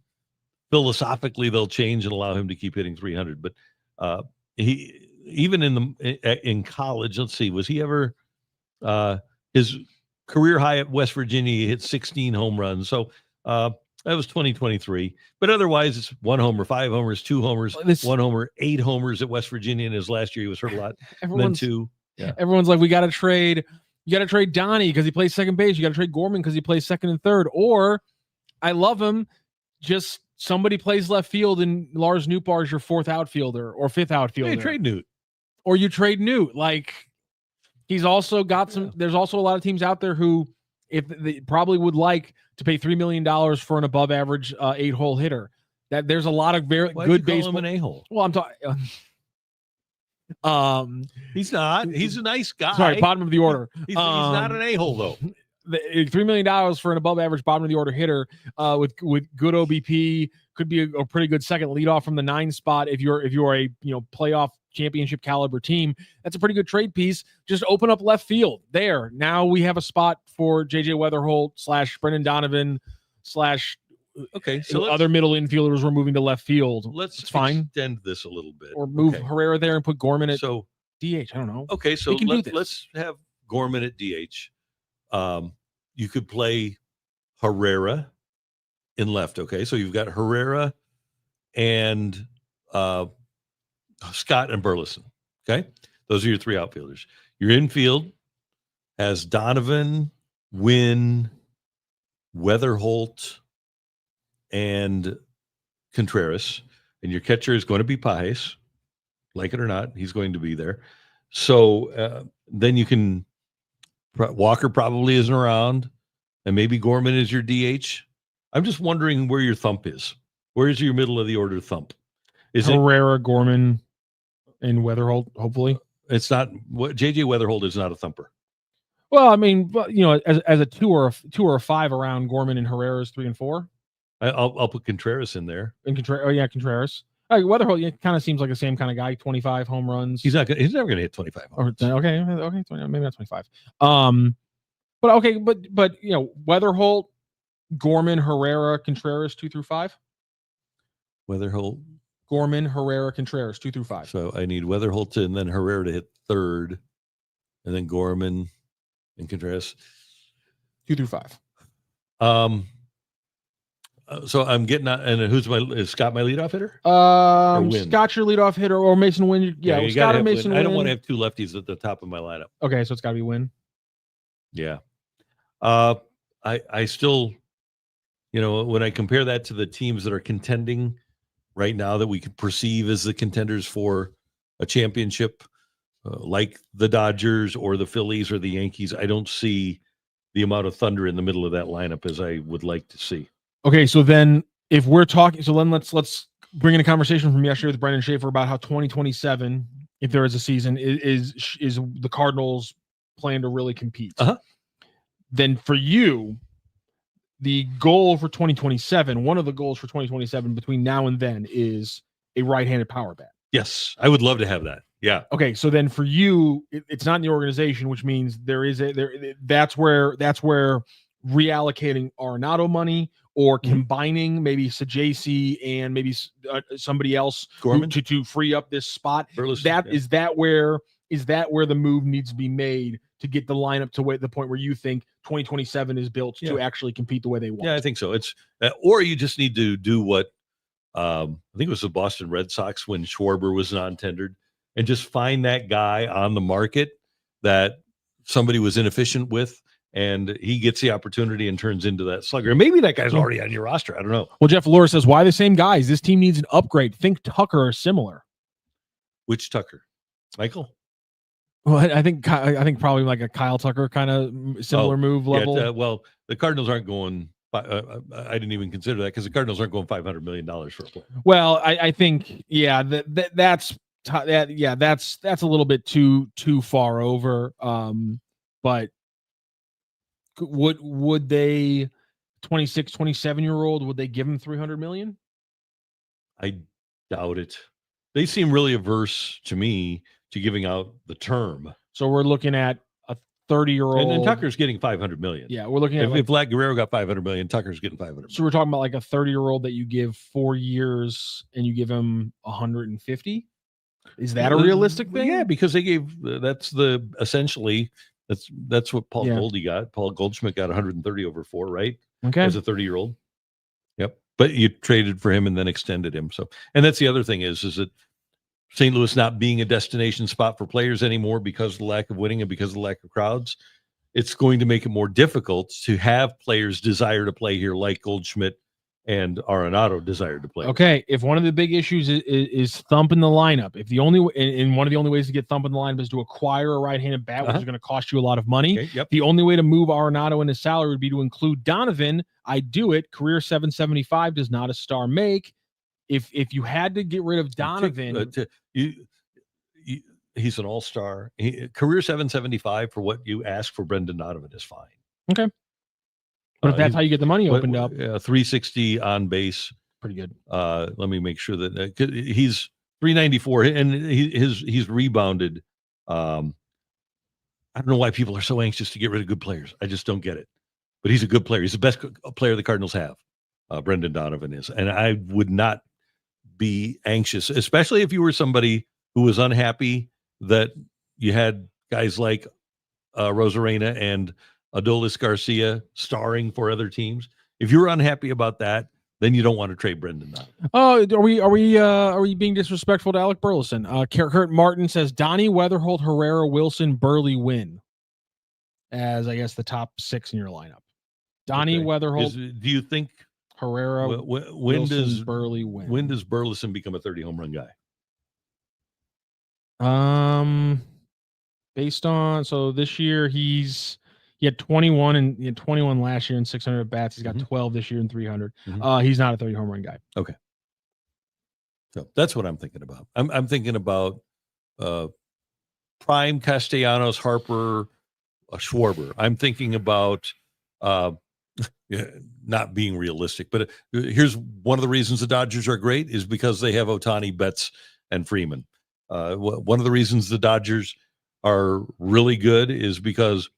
philosophically, they'll change and allow him to keep hitting 300. But he even in college, let's see, was he ever his career high at West Virginia? He hit 16 home runs. So that was 2023. But otherwise, it's 1 homer, 5 homers, 2 homers, 1 homer, 8 homers at West Virginia. In his last year, he was hurt a lot. Then 2. Yeah. Everyone's like, we got to trade. You got to trade Donnie because he plays second base. You got to trade Gorman because he plays second and third. Or I love him. Just somebody plays left field and Lars Nootbaar is your 4th outfielder or 5th outfielder. Hey, trade Newt. Or you trade Newt. Like, he's also got some. There's also a lot of teams out there who, if they probably would like to pay $3 million for an above average 8-hole hitter. That there's a lot of very good baseball. Him an a-hole? Well, I'm talking. He's not. He's a nice guy. Sorry, bottom of the order. He's not an a-hole though. $3 million for an above average bottom of the order hitter with good OBP could be a pretty good second leadoff from the 9 spot. If you're a playoff championship caliber team, that's a pretty good trade piece. Just open up left field there. Now we have a spot for JJ Weatherholt / Brendan Donovan / okay. So other middle infielders were moving to left field. Let's extend this a little bit, or move Herrera there and put Gorman at DH. I don't know. Okay, so let's have Gorman at DH. You could play Herrera in left. Okay, so you've got Herrera and Scott and Burleson. Okay, those are your 3 outfielders. Your infield has Donovan, Wynn, Weatherholt, and Contreras. And your catcher is going to be Pajes. Like it or not, he's going to be there. So then you can, Walker probably isn't around, and maybe Gorman is your DH. I'm just wondering where your thump is. Where's your middle of the order thump? Is Herrera, Gorman, and Weatherholt, hopefully? It's not. JJ Weatherholt is not a thumper. Well, I mean, as a 2 or a 5 around Gorman and Herrera's 3 and 4. I'll put Contreras in there. And Contreras. Weatherholt kind of seems like the same kind of guy. 25 home runs. He's never going to hit 25 home runs. Okay, maybe not 25. But Weatherholt, Gorman, Herrera, Contreras 2 through 5. Weatherholt, Gorman, Herrera, Contreras 2 through 5. So I need Weatherholt and then Herrera to hit third, and then Gorman and Contreras 2 through 5. So I'm getting out, and is Scott my leadoff hitter? Scott's your leadoff hitter, or Mason Wynn. Yeah, Scott or Mason Wynn. I don't want to have two lefties at the top of my lineup. Okay, so it's got to be Wynn. Yeah. I still, when I compare that to the teams that are contending right now that we could perceive as the contenders for a championship, like the Dodgers or the Phillies or the Yankees, I don't see the amount of thunder in the middle of that lineup as I would like to see. Okay, so then if we're talking, so then let's bring in a conversation from yesterday with Brendan Schaefer about how 2027, if there is a season, is the Cardinals plan to really compete. Then for you, the goal for 2027, one of the goals for 2027 between now and then is a right-handed power bat. Yes, I would love to have that. Yeah. Okay, so then for you, it's not in the organization, which means that's where reallocating Arenado money or combining maybe Sajaci and maybe somebody else to free up this spot. Is that where the move needs to be made to get the lineup to the point where you think 2027 is built to actually compete the way they want? Yeah, I think so. It's or you just need to do what I think it was the Boston Red Sox when Schwarber was non-tendered, and just find that guy on the market that somebody was inefficient with, and he gets the opportunity and turns into that slugger. And maybe that guy's already on your roster. I don't know. Well, Jeff Laura says, why the same guys? This team needs an upgrade. Think Tucker or similar. Which Tucker? Michael? Well, I think probably like a Kyle Tucker kind of similar move level. Yeah, well, the Cardinals aren't going. I didn't even consider that because the Cardinals aren't going $500 million for a player. Well, I think that's a little bit too far over. But would they 26, 27-year-old, would they give him $300 million? I doubt it. They seem really averse to me to giving out the term. So we're looking at a 30-year-old, and Tucker's getting $500 million. Yeah, we're looking at if Vlad Guerrero got $500 million, Tucker's getting $500 million. So we're talking about like a 30-year-old that you give 4 years and you give him 150. Is that a realistic thing? Yeah, because they gave that's what Paul Goldie got. Paul Goldschmidt got 130 over 4, right? Okay, as a 30-year-old. Yep, but you traded for him and then extended him. So, and that's the other thing is that St. Louis not being a destination spot for players anymore because of the lack of winning and because of the lack of crowds, it's going to make it more difficult to have players desire to play here, like Goldschmidt and Arenado desired to play. Okay, if one of the big issues is thumping the lineup, if the only and one of the only ways to get thumping the lineup is to acquire a right-handed bat, which is going to cost you a lot of money. Okay, yep. The only way to move Arenado in his salary would be to include Donovan. I do it. Career 775 does not a star make. If you had to get rid of Donovan, he's an all-star. Career 775 for what you ask for Brendan Donovan is fine. Okay. But if that's how you get the money opened up. 360 on base. Pretty good. Let me make sure that he's 394 and he's rebounded. I don't know why people are so anxious to get rid of good players. I just don't get it. But he's a good player. He's the best player the Cardinals have. Brendan Donovan is. And I would not be anxious, especially if you were somebody who was unhappy that you had guys like Rosarena and Adolis Garcia starring for other teams. If you're unhappy about that, then you don't want to trade Brendan Donovan. Oh, are we being disrespectful to Alec Burleson? Kurt Martin says Donnie, Weatherholt, Herrera, Wilson, Burley win as I guess the top 6 in your lineup. Donnie, Weatherholt. Do you think Herrera, when Wilson, does Burley win? When does Burleson become a 30 home run guy? Based on this year he had 21 and he had 21 last year and 600 at bats. He's got 12 this year and 300. He's not a 30 home run guy. Okay. So that's what I'm thinking about. I'm thinking about prime Castellanos, Harper, Schwarber. I'm thinking about not being realistic, but here's one of the reasons the Dodgers are great is because they have Ohtani, Betts, and Freeman. One of the reasons the Dodgers are really good is because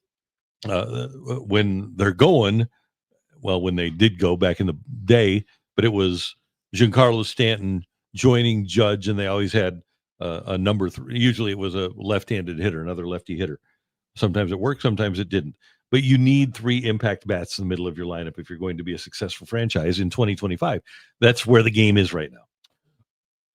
when they're going, when they did go back in the day, but it was Giancarlo Stanton joining Judge, and they always had a number 3. Usually it was a left-handed hitter, another lefty hitter. Sometimes it worked, sometimes it didn't. But you need 3 impact bats in the middle of your lineup if you're going to be a successful franchise in 2025. That's where the game is right now.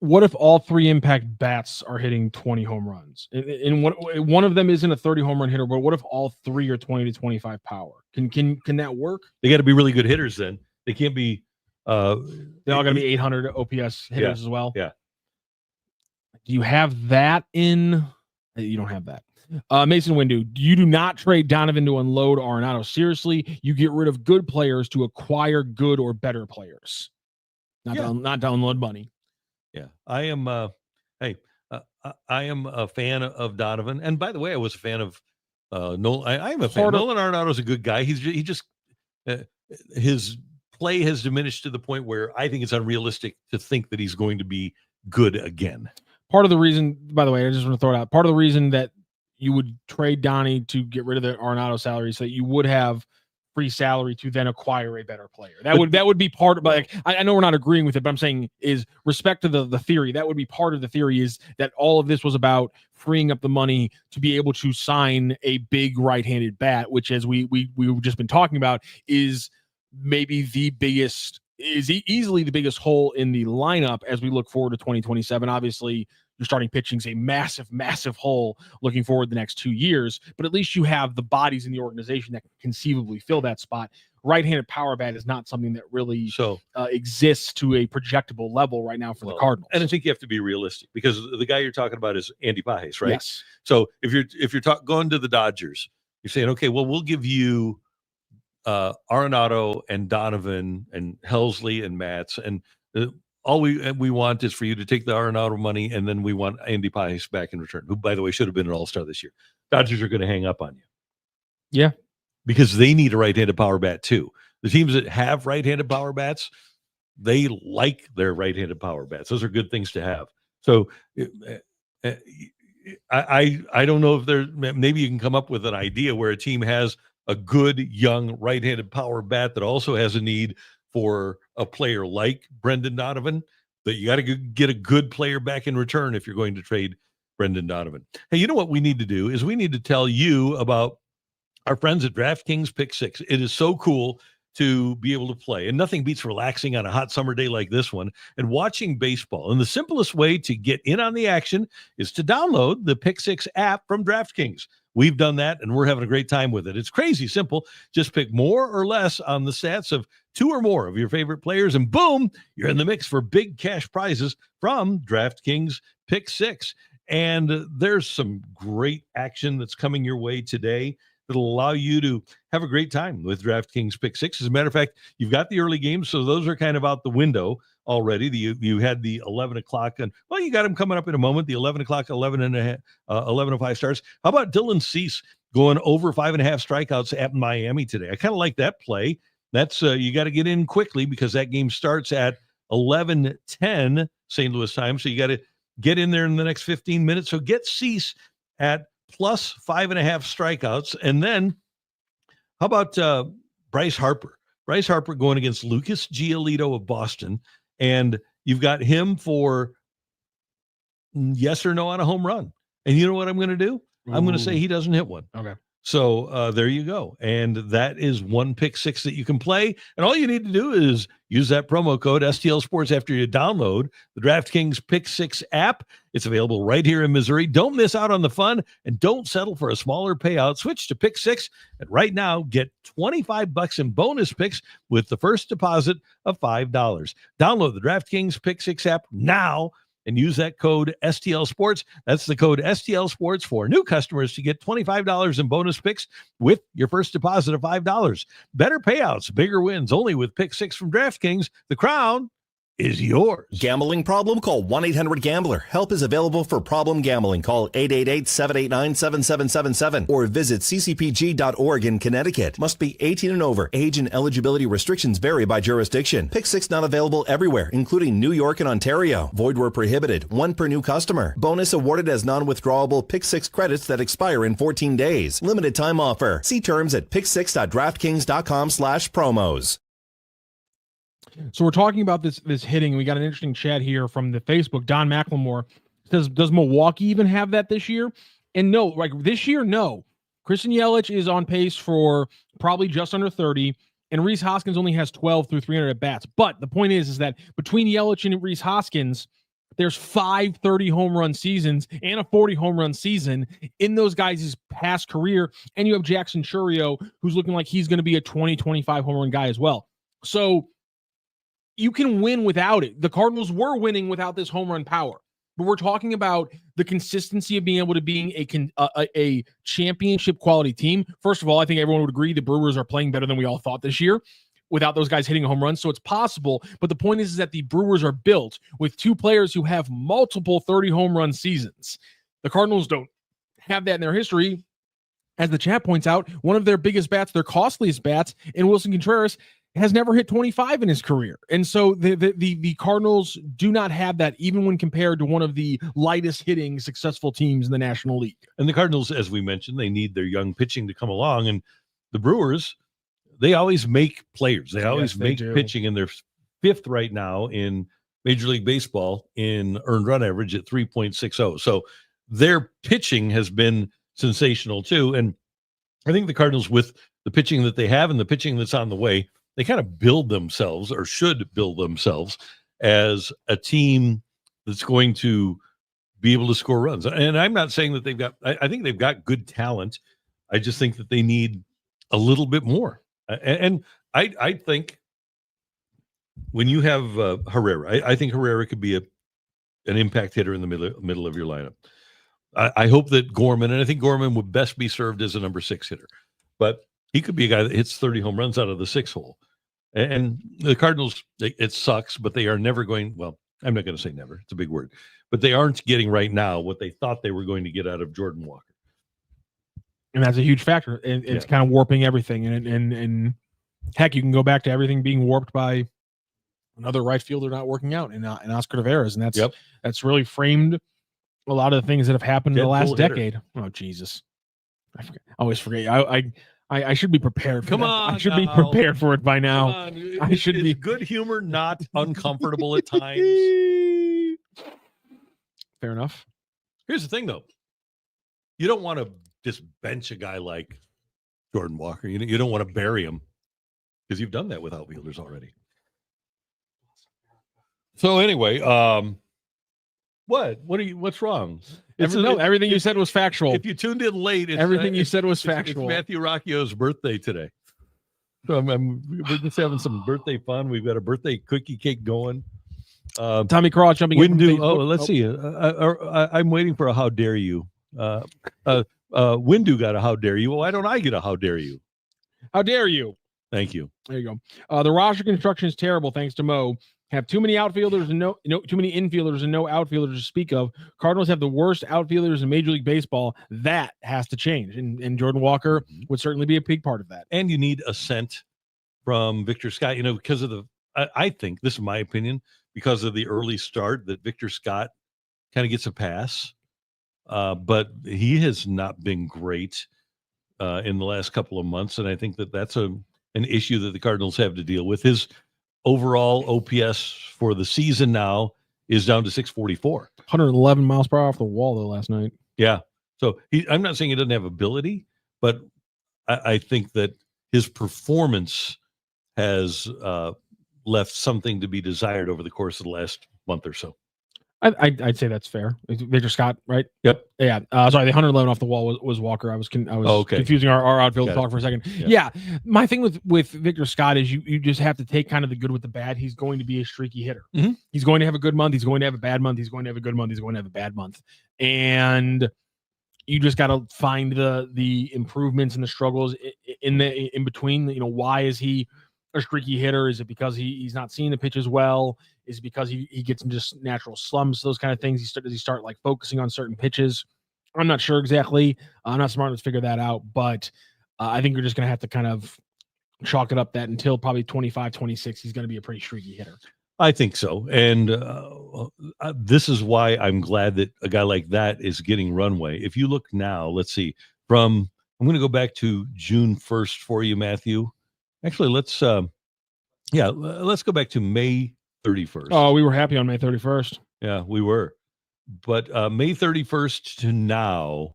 What if all 3 impact bats are hitting 20 home runs? And one of them isn't a 30 home run hitter, but what if all 3 are 20 to 25 power? Can that work? They got to be really good hitters then. They can't be they all got to be 800 OPS hitters as well. Yeah. Do you have that in? You don't have that. Mason Windu, you do not trade Donovan to unload Arenado. Seriously, you get rid of good players to acquire good or better players. Not to unload money. Yeah, I am. I am a fan of Donovan, and by the way, I was a fan of Nolan. I am a fan. Nolan Arenado is a good guy. He just his play has diminished to the point where I think it's unrealistic to think that he's going to be good again. Part of the reason, by the way, I just want to throw it out. Part of the reason that you would trade Donnie to get rid of the Arenado salary so that you would have free salary to then acquire a better player. That would be part of, like, I know we're not agreeing with it, but I'm saying is respect to the theory. That would be part of the theory, is that all of this was about freeing up the money to be able to sign a big right-handed bat, which, as we've just been talking about, is maybe easily the biggest hole in the lineup as we look forward to 2027. Obviously, your starting pitching is a massive, massive hole looking forward the next 2 years, but at least you have the bodies in the organization that can conceivably fill that spot. Right-handed power bat is not something that really exists to a projectable level right now for the Cardinals. And I think you have to be realistic, because the guy you're talking about is Andy Pages, right? Yes. So if you're going to the Dodgers, you're saying, okay, well, we'll give you Arenado and Donovan and Helsley and Matz, and all we want is for you to take the Arenado money, and then we want Andy Pages back in return, who, by the way, should have been an all-star this year. Dodgers are going to hang up on you. Yeah. Because they need a right-handed power bat too. The teams that have right-handed power bats, they like their right-handed power bats. Those are good things to have. So I don't know if maybe you can come up with an idea where a team has a good young right-handed power bat that also has a need for a player like Brendan Donovan, that you got to get a good player back in return if you're going to trade Brendan Donovan. Hey, you know what we need to do is we need to tell you about our friends at DraftKings Pick 6. It is so cool to be able to play, and nothing beats relaxing on a hot summer day like this one and watching baseball. And the simplest way to get in on the action is to download the Pick 6 app from DraftKings. We've done that, and we're having a great time with it. It's crazy simple. Just pick more or less on the stats of 2 or more of your favorite players, and boom, you're in the mix for big cash prizes from DraftKings Pick 6. And there's some great action that's coming your way today that'll allow you to have a great time with DraftKings Pick 6. As a matter of fact, you've got the early games, so those are kind of out the window already. You had the 11 o'clock, and well, you got them coming up in a moment. The 11 o'clock, 11.5 stars. How about Dylan Cease going over 5.5 strikeouts at Miami today? I kind of like that play. That's you got to get in quickly because that game starts at 11:10 St. Louis time. So you got to get in there in the next 15 minutes. So get Cease at plus 5.5 strikeouts. And then how about Bryce Harper? Bryce Harper going against Lucas Giolito of Boston. And you've got him for yes or no on a home run. And you know what I'm going to do? I'm going to say he doesn't hit one. Okay. So there you go. And that is one pick six that you can play. And all you need to do is use that promo code STL Sports after you download the DraftKings Pick Six app. It's available right here in Missouri. Don't miss out on the fun and don't settle for a smaller payout. Switch to Pick Six and right now get $25 in bonus picks with the first deposit of $5. Download the DraftKings Pick Six app now and use that code STL Sports. That's the code STL Sports for new customers to get $25 in bonus picks with your first deposit of $5. Better payouts, bigger wins, only with Pick Six from DraftKings. The crown is yours. Gambling problem? Call 1-800-GAMBLER. Help is available for problem gambling. Call 888-789-7777 or visit ccpg.org in Connecticut. Must be 18 and over. Age and eligibility restrictions vary by jurisdiction. Pick Six not available everywhere, including New York and Ontario. Void where prohibited. One per new customer. Bonus awarded as non-withdrawable Pick Six credits that expire in 14 days. Limited time offer. See terms at picksix.draftkings.com/promos. So we're talking about this hitting. We got an interesting chat here from the Facebook. Don McLemore says, does Milwaukee even have that this year? And no, like this year, no. Christian Yelich is on pace for probably just under 30, and Rhys Hoskins only has 12 through 300 at bats. But the point is that between Yelich and Rhys Hoskins, there's 5 30 home run seasons and a 40 home run season in those guys' past career. And you have Jackson Chourio, who's looking like he's going to be a 20-25 home run guy as well. So you can win without it. The Cardinals were winning without this home run power, but we're talking about the consistency of being able to being a championship quality team. First of all, I think everyone would agree the Brewers are playing better than we all thought this year without those guys hitting home runs. So it's possible. But the point is that the Brewers are built with two players who have multiple 30 home run seasons. The Cardinals don't have that in their history. As the chat points out, one of their biggest bats, their costliest bats, in Wilson Contreras, has never hit 25 in his career. And so the Cardinals do not have that, even when compared to one of the lightest hitting successful teams in the National League. And the Cardinals, as we mentioned, they need their young pitching to come along. And the Brewers, they always make players. They always make pitching, and they're fifth right now in Major League Baseball in earned run average at 3.60. So their pitching has been sensational too. And I think the Cardinals, with the pitching that they have and the pitching that's on the way, they kind of build themselves, or should build themselves, as a team that's going to be able to score runs. And I'm not saying that they've got, I think they've got good talent. I just think that they need a little bit more. And I think when you have Herrera, I think Herrera could be an impact hitter in the middle of your lineup. I hope that Gorman, and I think Gorman would best be served as a number 6 hitter, but he could be a guy that hits 30 home runs out of the 6 hole. And the Cardinals, it sucks, but they are never going, well, I'm not going to say never, it's a big word, but they aren't getting right now what they thought they were going to get out of Jordan Walker. And that's a huge factor. It's kind of warping everything. And heck, you can go back to everything being warped by another right fielder not working out in Oscar Taveras. And that's really framed a lot of the things that have happened in the last decade. Oh, Jesus. I always forget. I should be prepared for Come that. on, I should be prepared for it by now. I should be. Good humor, not uncomfortable at times. Fair enough. Here's the thing, though. You don't want to just bench a guy like Jordan Walker. You don't want to bury him, because you've done that with outfielders already. So anyway, what's wrong? Everything you said was factual. If you tuned in late, everything you said was factual. It's Matthew Rocchio's birthday today. So we're just having some birthday fun. We've got a birthday cookie cake going. Tommy Craw jumping in. Let's see. I'm waiting for a how dare you. Windu got a how dare you. Why don't I get a how dare you? How dare you? Thank you. There you go. The roster construction is terrible, thanks to Mo. Have too many outfielders and too many infielders and no outfielders to speak of. Cardinals have the worst outfielders in Major League Baseball. That has to change, and Jordan Walker would certainly be a big part of that. And you need a scent from Victor Scott, because of I think, this is my opinion, because of the early start, that Victor Scott kind of gets a pass, but he has not been great in the last couple of months, and I think that's an issue that the Cardinals have to deal with. His overall OPS for the season now is down to 644. 111 miles per hour off the wall, though, last night. Yeah. So I'm not saying he doesn't have ability, but I think that his performance has left something to be desired over the course of the last month or so. I'd say that's fair. Victor Scott, right? Yep. Yeah. Sorry, the 111 off the wall was Walker. I was confusing our outfield talk for a second. Yeah. My thing with Victor Scott is you just have to take kind of the good with the bad. He's going to be a streaky hitter. Mm-hmm. He's going to have a good month. He's going to have a bad month. He's going to have a good month. He's going to have a bad month. And you just got to find the improvements and the struggles in between. You know, why is he a streaky hitter? Is it because he's not seeing the pitches well? Is it because he gets into just natural slumps, those kind of things? Does he start like focusing on certain pitches? I'm not sure exactly. I'm not smart enough to figure that out, but I think you're just going to have to kind of chalk it up that until probably 25, 26, he's going to be a pretty streaky hitter. I think so. And this is why I'm glad that a guy like that is getting runway. If you look now, let's see, I'm going to go back to June 1st for you, Matthew. Actually, let's go back to May 31st. Oh, we were happy on May 31st. Yeah, we were. But May 31st to now,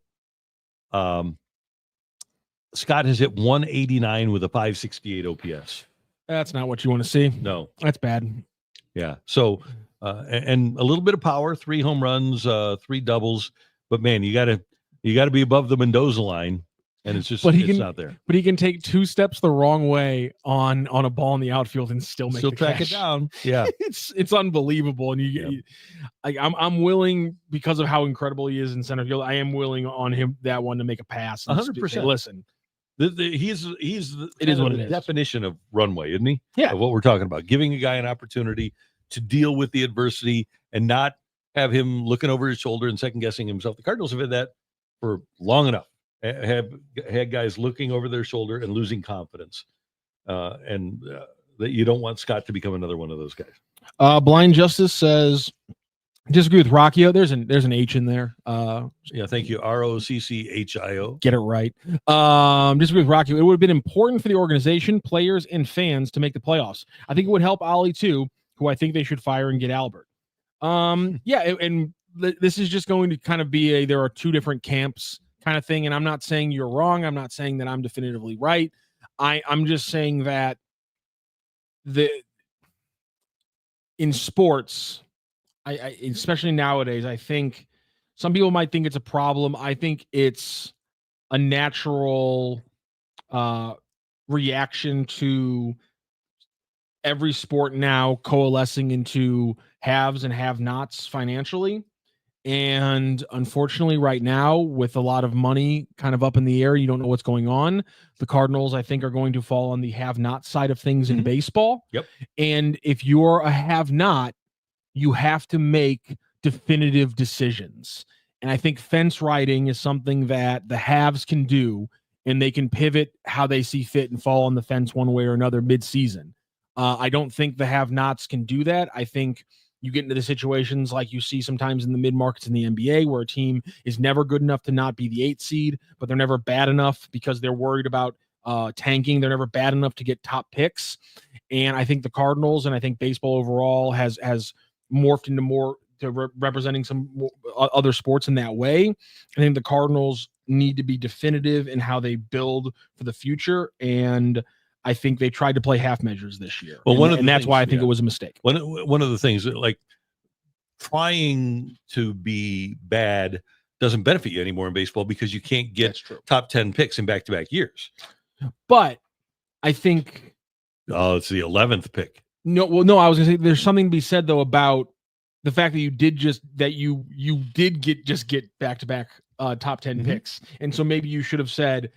Scott has hit 189 with a 568 OPS. That's not what you want to see. No. That's bad. Yeah. So, and a little bit of power, 3 home runs, 3 doubles. But man, you got to be above the Mendoza line. And it's just it's not there. But he can take 2 steps the wrong way on a ball in the outfield and still track it down. Yeah, it's unbelievable. And I'm willing, because of how incredible he is in center field, I am willing on him that one to make a pass. 100%. Listen, he's it is what it is. Definition of runway, isn't he? Yeah, of what we're talking about, giving a guy an opportunity to deal with the adversity and not have him looking over his shoulder and second guessing himself. The Cardinals have had that for long enough. Have had guys looking over their shoulder and losing confidence, and that you don't want Scott to become another one of those guys. Blind Justice says, disagree with Rocchio. There's an H in there. Yeah, thank you. ROCCHIO. Get it right. Disagree with Rocchio. It would have been important for the organization, players, and fans to make the playoffs. I think it would help Ollie too, who I think they should fire and get Albert. And this is just going to kind of be there are 2 different camps kind of thing. And I'm not saying you're wrong. I'm not saying that I'm definitively right. I'm just saying that in sports, I especially nowadays, I think some people might think it's a problem. I think it's a natural reaction to every sport now coalescing into haves and have-nots financially. And unfortunately, right now, with a lot of money kind of up in the air, you don't know what's going on. The Cardinals, I think, are going to fall on the have-not side of things in baseball. Yep. And if you're a have-not, you have to make definitive decisions. And I think fence riding is something that the haves can do, and they can pivot how they see fit and fall on the fence one way or another mid-season. I don't think the have-nots can do that. I think you get into the situations like you see sometimes in the mid-markets in the NBA where a team is never good enough to not be the 8th seed, but they're never bad enough because they're worried about tanking. They're never bad enough to get top picks. And I think the Cardinals and I think baseball overall has morphed into more to representing some other sports in that way. I think the Cardinals need to be definitive in how they build for the future. And I think they tried to play half measures this year. Well, that's why I think it was a mistake. One of the things, like trying to be bad doesn't benefit you anymore in baseball because you can't get top 10 picks in back-to-back years. But I think it's the 11th pick. No, I was going to say there's something to be said though about the fact that you did get back-to-back top 10 picks. And so maybe you should have said,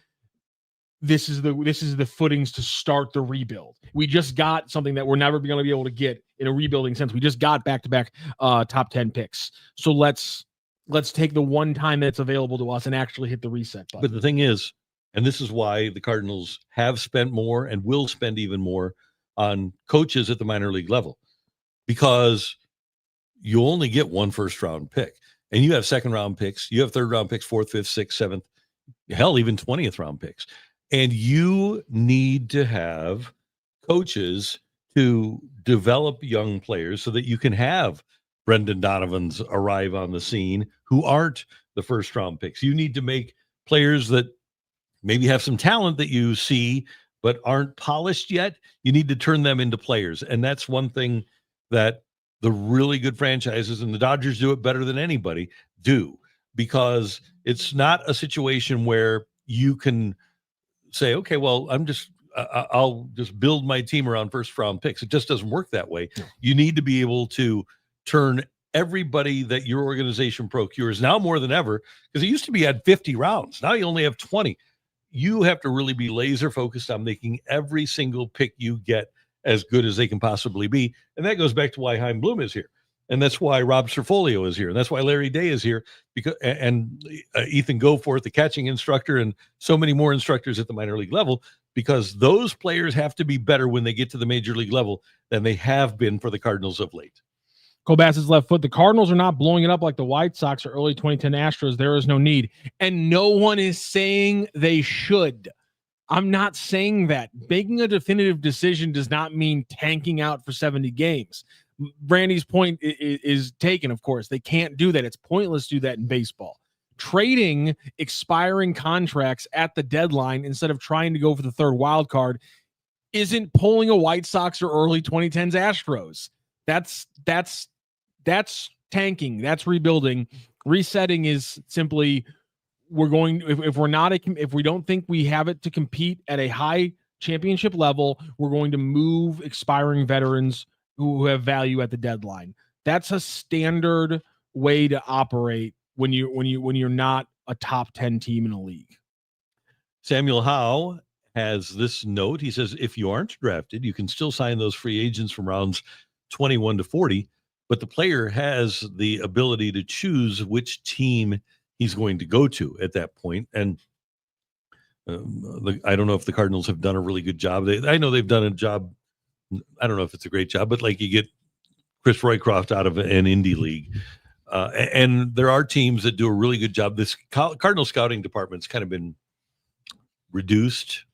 this is the footings to start the rebuild. We just got something that we're never going to be able to get in a rebuilding sense. We just got back-to-back top 10 picks. So let's take the one time that's available to us and actually hit the reset button. But the thing is, and this is why the Cardinals have spent more and will spend even more on coaches at the minor league level, because you only get 1 first-round pick, and you have second-round picks, you have third-round picks, 4th, 5th, 6th, 7th, hell, even 20th-round picks. And you need to have coaches to develop young players so that you can have Brendan Donovan's arrive on the scene who aren't the first round picks. You need to make players that maybe have some talent that you see but aren't polished yet. You need to turn them into players. And that's one thing that the really good franchises, and the Dodgers do it better than anybody, do, because it's not a situation where you can say, okay, well, I'll just build my team around first round picks. It just doesn't work that way. No. You need to be able to turn everybody that your organization procures, now more than ever, because it used to be you had 50 rounds. Now you only have 20. You have to really be laser focused on making every single pick you get as good as they can possibly be. And that goes back to why Chaim Bloom is here. And that's why Rob Cerfolio is here. And that's why Larry Day is here, because Ethan Goforth, the catching instructor, and so many more instructors at the minor league level, because those players have to be better when they get to the major league level than they have been for the Cardinals of late. Colbass's left foot. The Cardinals are not blowing it up like the White Sox or early 2010 Astros. There is no need. And no one is saying they should. I'm not saying that. Making a definitive decision does not mean tanking out for 70 games. Brandy's point is taken, of course. They can't do that. It's pointless to do that in baseball. Trading expiring contracts at the deadline instead of trying to go for the third wild card isn't pulling a White Sox or early 2010s Astros. That's tanking. That's rebuilding. Resetting is simply, we're going, if we don't think we have it to compete at a high championship level, we're going to move expiring veterans who have value at the deadline. That's a standard way to operate when you're not a top 10 team in a league. Samuel Howe has this note. He says, if you aren't drafted, you can still sign those free agents from rounds 21 to 40, but the player has the ability to choose which team he's going to go to at that point. And I don't know if the Cardinals have done a really good job. I know they've done a job. I don't know if it's a great job, but like you get Chris Roycroft out of an indie league. And there are teams that do a really good job. This Cardinal scouting department's kind of been reduced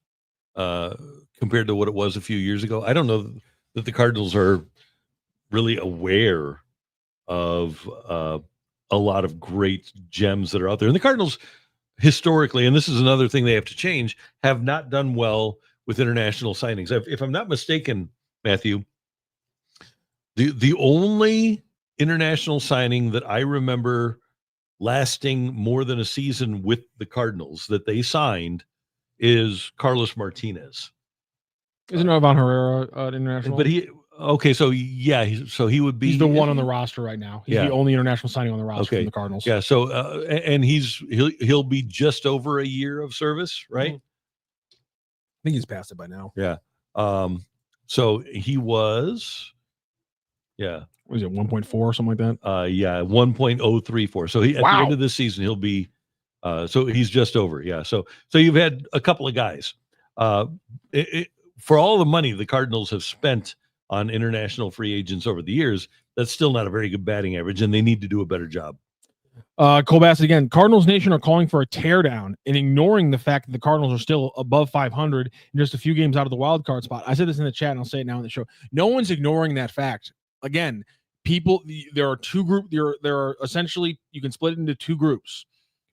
compared to what it was a few years ago. I don't know that the Cardinals are really aware of a lot of great gems that are out there. And the Cardinals historically, and this is another thing they have to change, have not done well with international signings. If I'm not mistaken, Matthew, the only international signing that I remember lasting more than a season with the Cardinals that they signed is Carlos Martinez. Isn't Ivan Herrera international? But so he would be. He's the one on the roster right now. He's the only international signing on the roster from the Cardinals. Yeah. So and he'll be just over a year of service, right? I think he's past it by now. Yeah. So he was. Yeah. What is it, 1.4 or something like that? 1.034. So at the end of this season, he'll be. So he's just over. Yeah. So you've had a couple of guys. For all the money the Cardinals have spent on international free agents over the years, that's still not a very good batting average, and they need to do a better job. Colbass again. Cardinals Nation are calling for a teardown and ignoring the fact that the Cardinals are still above 500 and just a few games out of the wild card spot. I said this in the chat, and I'll say it now in the show. No one's ignoring that fact. Again, there are two groups. There are essentially, you can split it into two groups.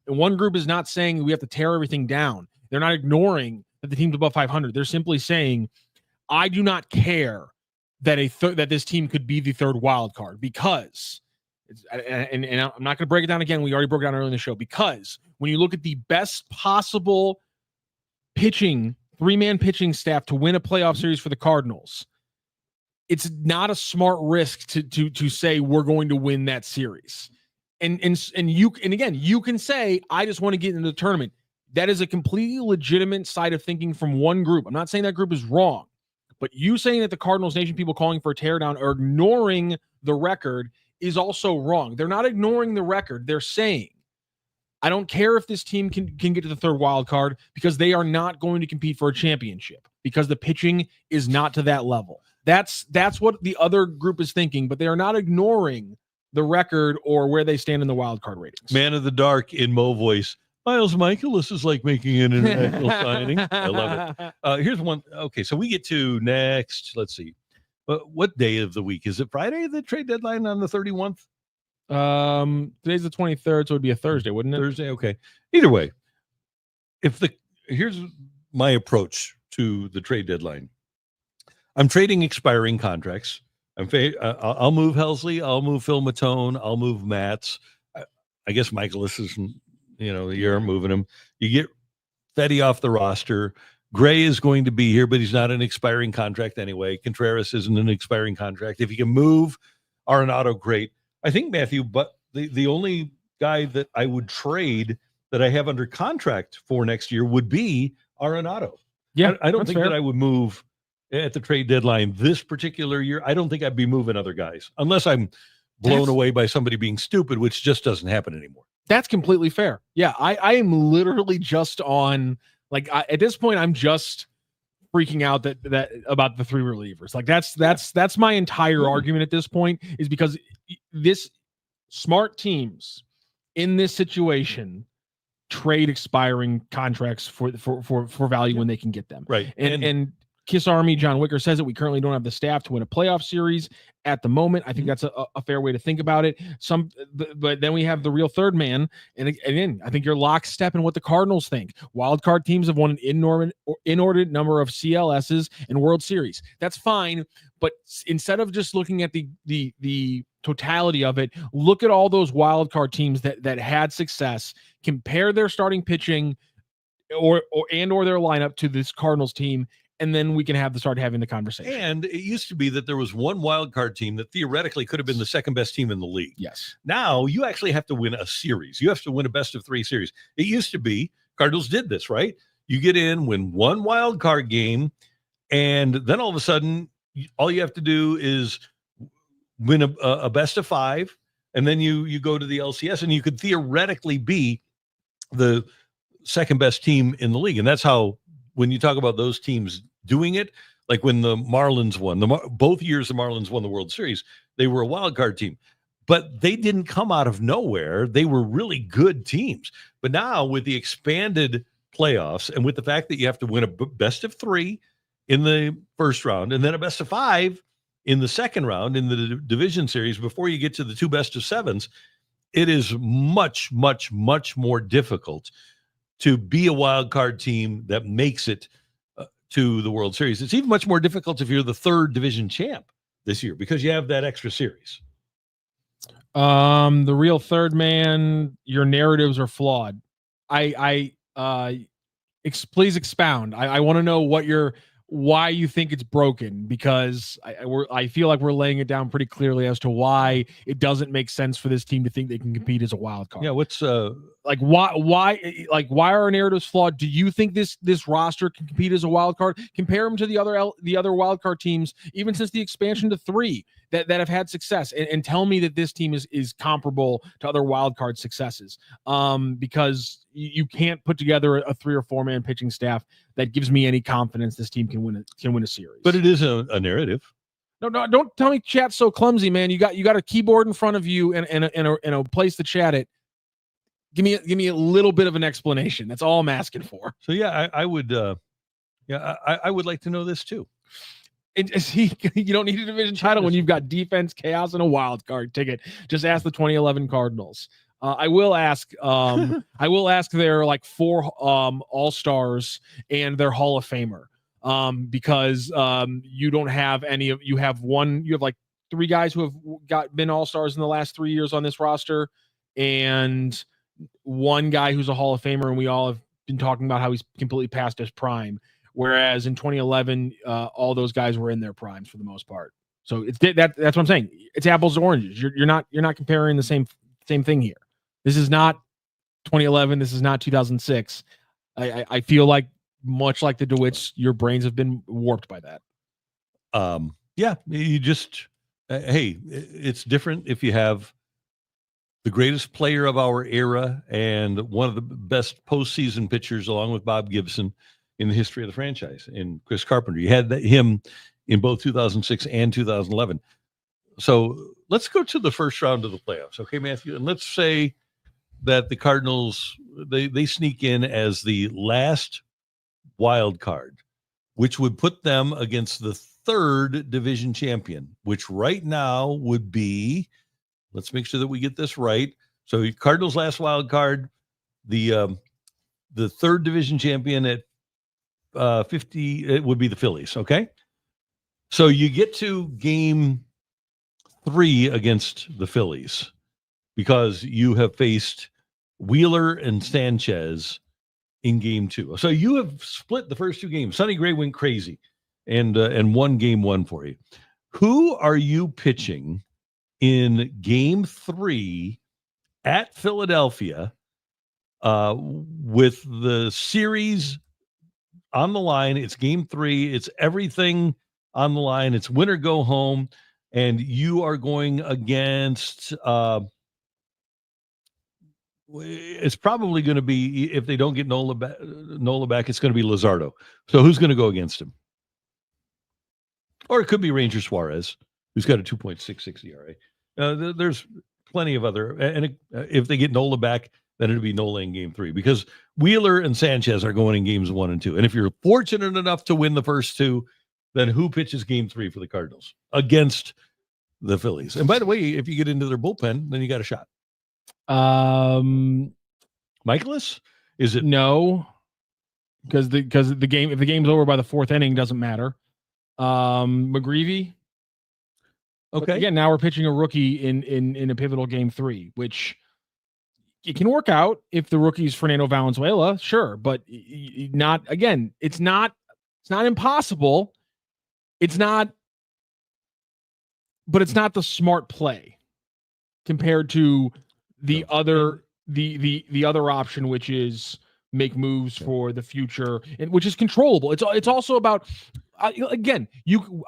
And one group is not saying we have to tear everything down. They're not ignoring that the team's above 500. They're simply saying, I do not care that that this team could be the third wild card, because, and I'm not going to break it down again. We already broke it down earlier in the show, because when you look at the best possible pitching, 3-man pitching staff to win a playoff series for the Cardinals, it's not a smart risk to say we're going to win that series. And again, you can say, I just want to get into the tournament. That is a completely legitimate side of thinking from one group. I'm not saying that group is wrong, but you saying that the Cardinals Nation people calling for a teardown or ignoring the record is also wrong. They're not ignoring the record. They're saying, I don't care if this team can get to the third wild card, because they are not going to compete for a championship, because the pitching is not to that level. That's what the other group is thinking, but they are not ignoring the record or where they stand in the wild card ratings. Man of the Dark in Mo voice. Miles Michaelis is like making an international signing. I love it. Here's one. Okay, so we get to next. Let's see. What day of the week? Is it Friday, the trade deadline on the 31th? Today's the 23rd, so it would be a Thursday, wouldn't it? Thursday, okay. Either way, if here's my approach to the trade deadline. I'm trading expiring contracts. I'll move Helsley. I'll move Phil Matone. I'll move Matz. I guess Michaelis isn't, you're moving him. You get Fedde off the roster. Gray is going to be here, but he's not an expiring contract anyway. Contreras isn't an expiring contract. If you can move Arenado, great. I think, Matthew, but the only guy that I would trade that I have under contract for next year would be Arenado. Yeah, I don't think that I would move at the trade deadline this particular year. I don't think I'd be moving other guys unless I'm blown away by somebody being stupid, which just doesn't happen anymore. That's completely fair. Yeah, I am literally just on, at this point, I'm just freaking out that about the 3 relievers. Like that's my entire argument at this point, is because this smart teams in this situation trade expiring contracts for value when they can get them. Right. And Kiss Army, John Wicker says that we currently don't have the staff to win a playoff series at the moment. I think that's a fair way to think about it. But then we have the real third man. And again, I think you're lockstep in what the Cardinals think. Wild card teams have won an inordinate number of CLSs and World Series. That's fine. But instead of just looking at the totality of it, look at all those wild card teams that had success, compare their starting pitching or their lineup to this Cardinals team, and then we can start having the conversation. And it used to be that there was one wild card team that theoretically could have been the second best team in the league. Yes. Now you actually have to win a series. You have to win a best of 3 series. It used to be Cardinals did this, right? You get in, win one wild card game, and then all of a sudden, all you have to do is win a best of 5, and then you go to the LCS, and you could theoretically be the second best team in the league. And that's how, when you talk about those teams doing it, like when the Marlins won, both years the Marlins won the World Series, they were a wild card team, but they didn't come out of nowhere. They were really good teams. But now with the expanded playoffs and with the fact that you have to win a best of 3 in the first round and then a best of 5 in the second round in the division series before you get to the 2 best of 7s, it is much, much, much more difficult to be a wild card team that makes it to the World Series. It's even much more difficult if you're the 3rd division champ this year because you have that extra series. The real third man, your narratives are flawed. Please expound. I want to know why you think it's broken, because I feel like we're laying it down pretty clearly as to why it doesn't make sense for this team to think they can compete as a wild card. Yeah, what's why are our narratives flawed? Do you think this roster can compete as a wild card? Compare them to the other wild card teams, even since the expansion to 3 that have had success, and tell me that this team is comparable to other wild card successes. Because you can't put together a 3 or 4 man pitching staff that gives me any confidence this team can win a series. But it is a narrative. No, don't tell me chat's so clumsy, man. You got a keyboard in front of you and a place to chat it. Give me a little bit of an explanation. That's all I'm asking for. So yeah, I would like to know this too. You don't need a division title when you've got defense, chaos, and a wild card ticket. Just ask the 2011 Cardinals. I will ask their 4 all-stars and their Hall of Famer. Because you don't have any of, you have 3 guys who have been all-stars in the last 3 years on this roster, and 1 guy who's a Hall of Famer, and we all have been talking about how he's completely past his prime. Whereas in 2011, all those guys were in their primes for the most part. So that's what I'm saying. It's apples to oranges. You're not comparing the same thing here. This is not 2011. This is not 2006. I feel like, much like the DeWitts, your brains have been warped by that. Yeah, you just hey, it's different if you have the greatest player of our era and one of the best postseason pitchers, along with Bob Gibson, in the history of the franchise, in Chris Carpenter. You had him in both 2006 and 2011. So let's go to the first round of the playoffs, okay, Matthew? And let's say that the Cardinals, they sneak in as the last wild card, which would put them against the 3rd division champion, which right now would be, let's make sure that we get this right. So Cardinals last wild card, the the third division champion at 50, it would be the Phillies. Okay. So you get to game 3 against the Phillies because you have faced Wheeler and Sanchez in game 2. So you have split the first 2 games. Sonny Gray went crazy and won game 1 for you. Who are you pitching in game 3 at Philadelphia with the series on the line? It's game 3. It's everything on the line. It's win or go home. And you are going against, it's probably going to be, if they don't get Nola back, it's going to be Luzardo. So who's going to go against him? Or it could be Ranger Suarez, who's got a 2.66 ERA. There's plenty of other, and if they get Nola back, then it'll be Nola in game 3, because Wheeler and Sanchez are going in games 1 and 2. And if you're fortunate enough to win the first 2, then who pitches game 3 for the Cardinals against the Phillies? And by the way, if you get into their bullpen, then you got a shot. Michaelis? Is it? No, because the game, if the game's over by the 4th inning, doesn't matter. McGreevy. Okay. But again, now we're pitching a rookie in a pivotal game 3, which it can work out if the rookie's Fernando Valenzuela, sure, but not again. It's not impossible. It's not, but it's not the smart play compared to the other option, which is make moves for the future, and which is controllable. It's also about again,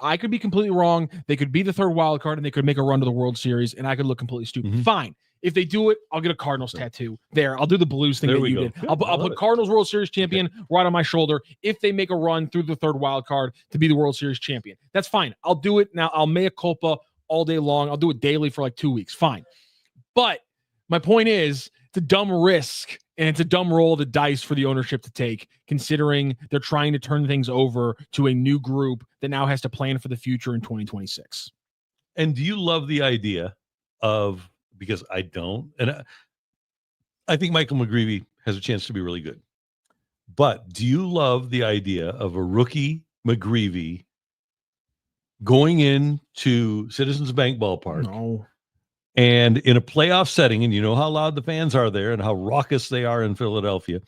I could be completely wrong. They could be the 3rd wild card and they could make a run to the World Series, and I could look completely stupid. Mm-hmm. Fine. If they do it, I'll get a Cardinals tattoo there. I'll do the Blues thing that you did. Good. I'll put Cardinals World Series champion right on my shoulder if they make a run through the 3rd wild card to be the World Series champion. That's fine. I'll do it now. I'll mea culpa all day long. I'll do it daily for like 2 weeks. Fine. But my point is, it's a dumb risk and it's a dumb roll of the dice for the ownership to take, considering they're trying to turn things over to a new group that now has to plan for the future in 2026. And do you love the idea of, because I don't, and I think Michael McGreevy has a chance to be really good, but do you love the idea of a rookie McGreevy going into Citizens Bank Ballpark? No. And in a playoff setting, and you know how loud the fans are there and how raucous they are in Philadelphia,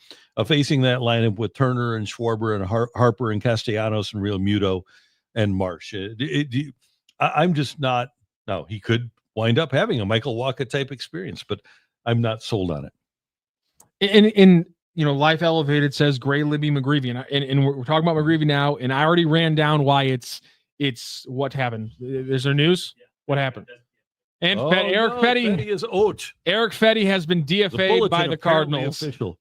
facing that lineup with Turner and Schwarber and Harper and Castellanos and Real Muto and Marsh. I'm just not. No, he could wind up having a Michael Wacha type experience, but I'm not sold on it. And Life Elevated says Gray, Libby, McGreevy, and we're talking about McGreevy now, and I already ran down why it's what happened. Is there news? Yeah. What happened? And ERICK Fedde is out. ERICK Fedde has been DFA'd by the Cardinals. Official.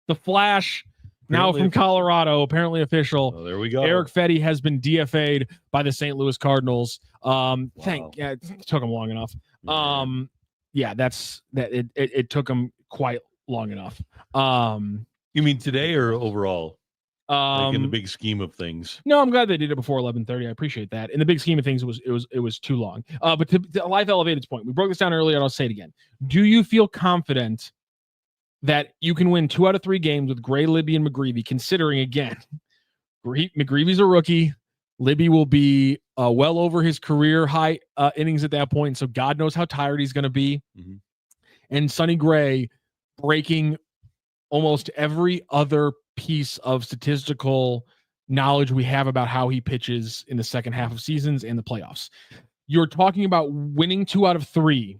The Flash, now from Colorado, apparently official. Oh, there we go. ERICK Fedde has been DFA'd by the St. Louis Cardinals. It took him long enough. It took him quite long enough. You mean today or overall? Like in the big scheme of things. No, I'm glad they did it before 11:30. I appreciate that. In the big scheme of things, it was too long. But to Life Elevated's point, we broke this down earlier, and I'll say it again. Do you feel confident that you can win 2 out of 3 games with Gray, Libby, and McGreevy, considering, again, McGreevy's a rookie. Libby will be well over his career high innings at that point, so God knows how tired he's going to be. Mm-hmm. And Sonny Gray breaking almost every other piece of statistical knowledge we have about how he pitches in the second half of seasons and the playoffs. You're talking about winning 2 out of 3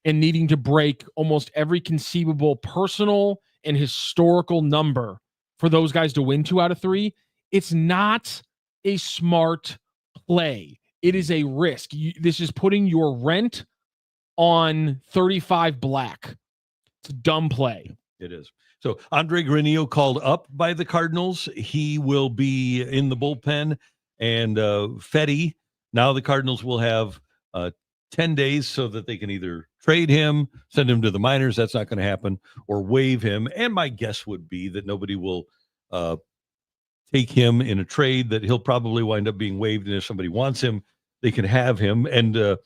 and needing to break almost every conceivable personal and historical number for those guys to win 2 out of 3. It's not a smart play. It is a risk. This is putting your rent on 35 black. It's a dumb play. It is. So Andre Granillo called up by the Cardinals. He will be in the bullpen. And Fedde, now the Cardinals will have 10 days so that they can either trade him, send him to the minors. That's not going to happen. Or waive him. And my guess would be that nobody will take him in a trade, that he'll probably wind up being waived. And if somebody wants him, they can have him. And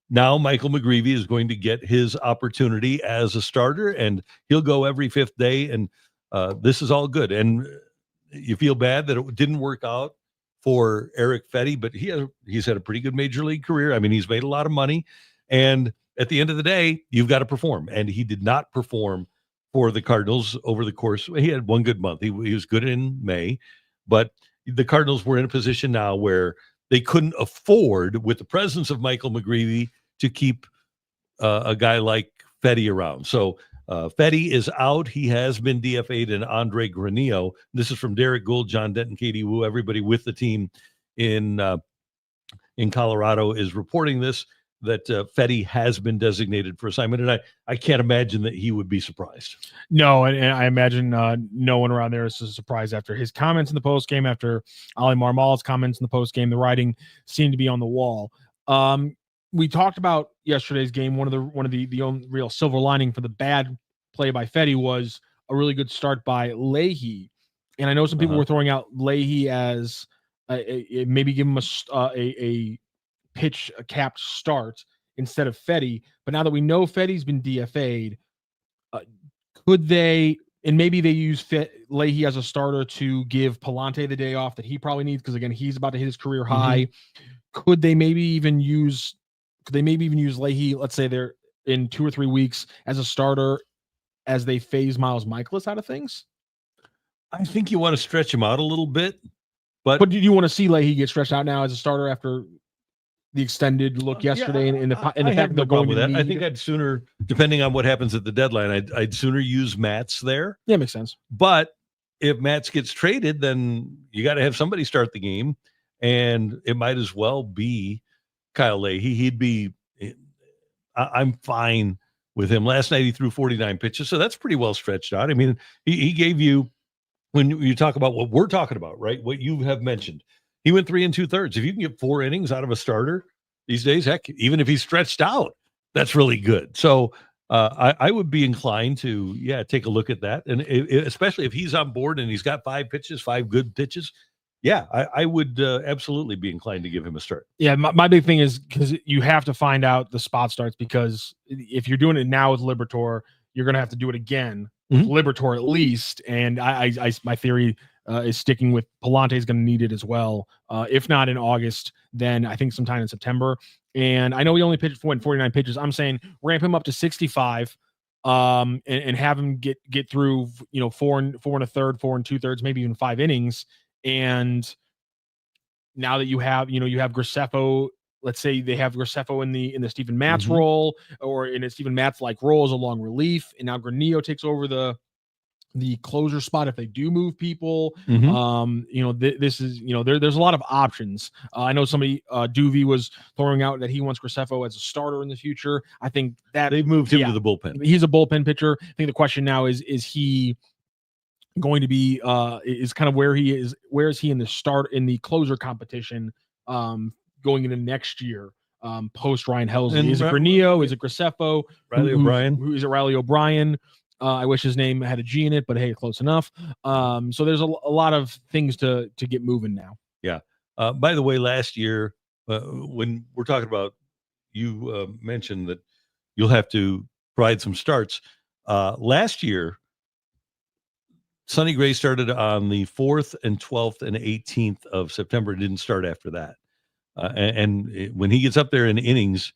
now Michael McGreevy is going to get his opportunity as a starter, and he'll go every 5th day. And this is all good. And you feel bad that it didn't work out for ERICK Fedde, but he's had a pretty good major league career. I mean, he's made a lot of money, and at the end of the day, you've got to perform. And he did not perform for the Cardinals over the course. He had one good month. He was good in May, but the Cardinals were in a position now where they couldn't afford, with the presence of Michael McGreevy, to keep a guy like Fedde around. So Fedde is out. He has been DFA'd, and Andre Granillo. This is from Derek Gould, John Denton, Katie Wu. Everybody with the team in Colorado is reporting this, that Fedde has been designated for assignment, and I can't imagine that he would be surprised. No, and I imagine no one around there is surprised after his comments in the post game, after Ali Marmal's comments in the post game. The writing seemed to be on the wall. We talked about yesterday's game. One of the only real silver lining for the bad play by Fedde was a really good start by Leady. And I know some people were throwing out Leady as maybe give him a pitch, a capped start instead of Fedde. But now that we know Fedde's been DFA'd, could they, and maybe they use Leady as a starter to give Palante the day off that he probably needs, because again, he's about to hit his career high. Could they maybe even use Leady, let's say they're in 2 or 3 weeks, as a starter as they phase Miles Michaelis out of things? I think you want to stretch him out a little bit, but do you want to see Leady get stretched out now as a starter after the extended look yesterday? I have no problem with that. I think I'd sooner, depending on what happens at the deadline, I'd sooner use Matz there. Yeah, makes sense. But if Matz gets traded, then you got to have somebody start the game, and it might as well be Kyle Leahy. I'm fine with him. Last night he threw 49 pitches, so that's pretty well stretched out. I mean, he gave you, when you talk about what we're talking about, right? What you have mentioned, he went 3 2/3. If you can get 4 innings out of a starter these days, heck, even if he's stretched out, that's really good. So I would be inclined to, take a look at that, and especially if he's on board and he's got 5 good pitches. Yeah, I would absolutely be inclined to give him a start. Yeah, my big thing is, because you have to find out the spot starts, because if you're doing it now with Liberatore, you're going to have to do it again with Liberatore at least. And my theory is sticking with Palante is going to need it as well. If not in August, then I think sometime in September. And I know he only pitched 49 pitches. I'm saying ramp him up to 65. And have him get through 4 1/3, 4 2/3, maybe even 5 innings. And now that you have Graceffo, let's say they have Graceffo in the Steven Matz role, or in a Steven Matz like role as a long relief, and now Granillo takes over the closer spot if they do move people. This is there's a lot of options. I know somebody Duvey was throwing out that he wants Graceffo as a starter in the future. I think that they've moved him to the bullpen. He's a bullpen pitcher. I think the question now is he going to be is kind of where is he in the closer competition going into next year, post Ryan Helsley? Is it Granillo? Is it Graceffo? Riley O'Brien? Who is it? Riley O'Brien? I wish his name had a G in it, but hey, close enough. So there's a lot of things to get moving now. Yeah. By the way, last year, when we're talking about, you mentioned that you'll have to provide some starts. Last year, Sonny Gray started on the 4th and 12th and 18th of September. It didn't start after that. And when he gets up there in innings,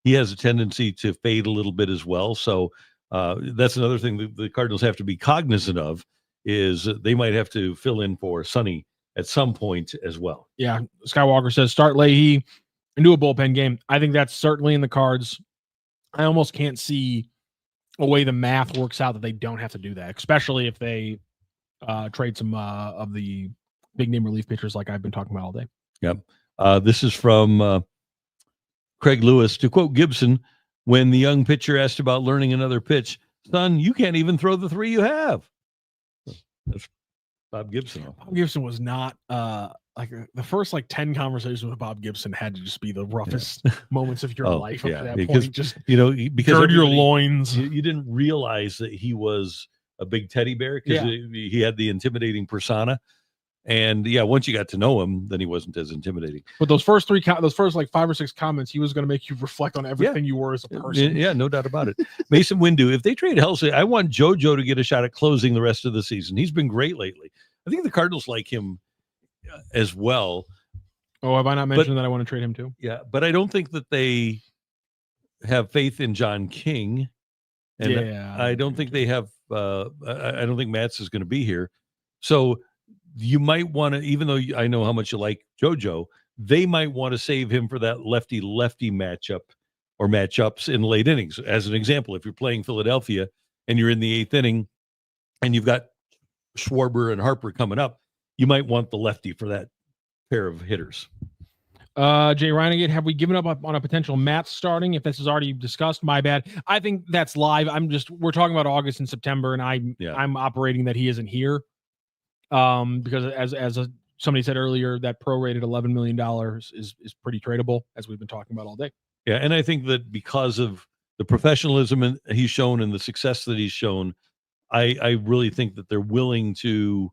he has a tendency to fade a little bit as well. So that's another thing that the Cardinals have to be cognizant of, is they might have to fill in for Sonny at some point as well. Yeah. Skywalker says start Leahy and do a bullpen game. I think that's certainly in the cards. I almost can't see a way the math works out that they don't have to do that, especially if they trade some of the big name relief pitchers like I've been talking about all day. Yep. This is from Craig Lewis. To quote Gibson, when the young pitcher asked about learning another pitch, son, you can't even throw the 3 you have. That's Bob Gibson. Bob Gibson was not the first 10 conversations with Bob Gibson had to just be the roughest moments of your life up to that point. Just because gird your loins. You didn't realize that he was a big teddy bear because he had the intimidating persona. And yeah, once you got to know him, then he wasn't as intimidating. But those first like 5 or 6 comments, he was going to make you reflect on everything you were as a person. Yeah, no doubt about it. Mason Windu, if they trade Halsey, I want JoJo to get a shot at closing the rest of the season. He's been great lately. I think the Cardinals like him as well. Oh, have I not mentioned that I want to trade him too? Yeah, but I don't think that they have faith in John King. And I don't think they have, I don't think Matz is going to be here. So you might want to, even though I know how much you like JoJo, they might want to save him for that lefty-lefty matchup or matchups in late innings. As an example, if you're playing Philadelphia and you're in the 8th inning and you've got Schwarber and Harper coming up, you might want the lefty for that pair of hitters. Jay Reinegate, have we given up on a potential Matt starting? If this is already discussed, my bad. I think that's live. We're talking about August and September, and I'm operating that he isn't here. Because as somebody said earlier, that prorated $11 million is pretty tradable, as we've been talking about all day. Yeah, and I think that because of the professionalism he's shown and the success that he's shown, I really think that they're willing to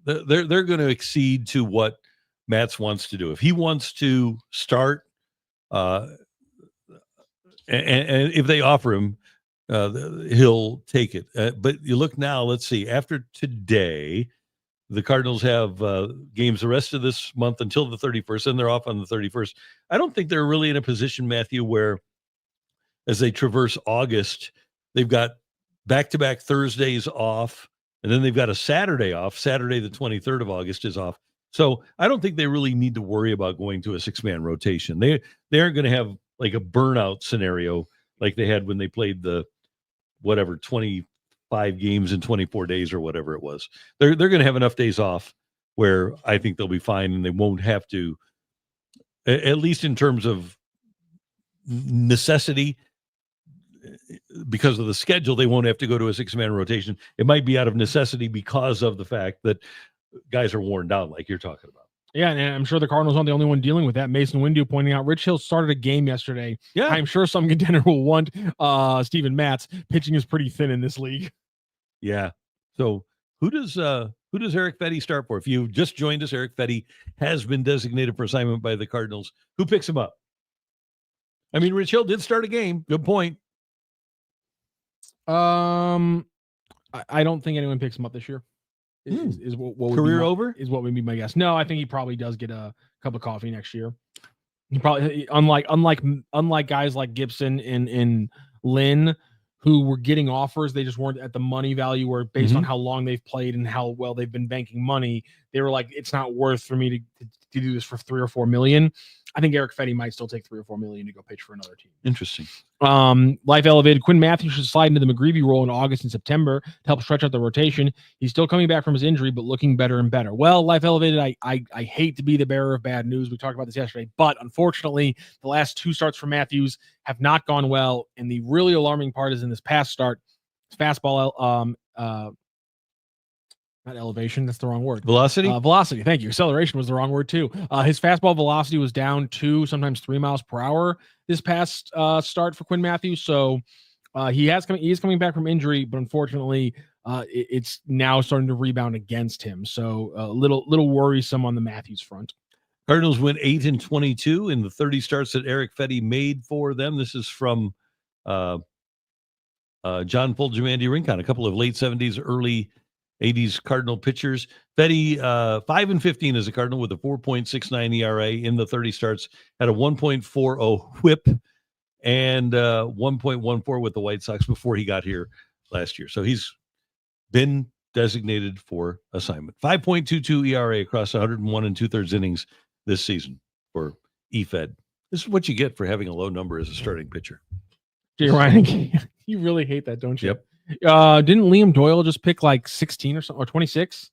they're going to accede to what Matz wants to do. If he wants to start, and if they offer him, he'll take it. But you look now, let's see, after today, the Cardinals have games the rest of this month until the 31st, and they're off on the 31st. I don't think they're really in a position, Matthew, where as they traverse August, they've got back-to-back Thursdays off, and then they've got a Saturday off. Saturday, the 23rd of August is off. So I don't think they really need to worry about going to a 6-man rotation. They aren't going to have like a burnout scenario like they had when they played the 25 games in 24 days or whatever it was. They're going to have enough days off where I think they'll be fine, and they won't have to, at least in terms of necessity, because of the schedule, they won't have to go to a 6-man rotation. It might be out of necessity because of the fact that guys are worn down, like you're talking about. Yeah, and I'm sure the Cardinals aren't the only one dealing with that. Mason Windu pointing out Rich Hill started a game yesterday. Yeah, I'm sure some contender will want Steven Matz. Pitching is pretty thin in this league. Yeah. So who does ERICK Fedde start for? If you just joined us, ERICK Fedde has been designated for assignment by the Cardinals. Who picks him up? I mean, Rich Hill did start a game. Good point. I don't think anyone picks him up this year. Is what career over? Is what would be my guess. No, I think he probably does get a cup of coffee next year. He probably, unlike guys like Gibson and Lynn, who were getting offers, they just weren't at the money value, or based on how long they've played and how well they've been banking money, they were like, it's not worth for me to do this for $3 or $4 million. I think ERICK Fedde might still take $3 or $4 million to go pitch for another team. Interesting. Life elevated. Quinn Matthews should slide into the McGreevy role in August and September to help stretch out the rotation. He's still coming back from his injury, but looking better and better. Well, Life elevated. I hate to be the bearer of bad news. We talked about this yesterday, but unfortunately, the last 2 starts for Matthews have not gone well. And the really alarming part is in this past start, his fastball, not elevation, that's the wrong word. Velocity? Velocity, thank you. Acceleration was the wrong word, too. His fastball velocity was down 2, sometimes 3 miles per hour this past start for Quinn Matthews. So he is coming back from injury, but unfortunately, it's now starting to rebound against him. So a little worrisome on the Matthews front. Cardinals win 8-22 in the 30 starts that ERICK Fedde made for them. This is from John Fulgimandy Rincon, a couple of late 70s, early 80s Cardinal pitchers. Fedde, 5-15 as a Cardinal with a 4.69 ERA in the 30 starts, had a 1.40 whip and 1.14 with the White Sox before he got here last year. So he's been designated for assignment. 5.22 ERA across 101 2/3 innings this season for EFED. This is what you get for having a low number as a starting pitcher. Jay Ryan, you really hate that, don't you? Yep. Didn't Liam Doyle just pick like 16 or something, or 26?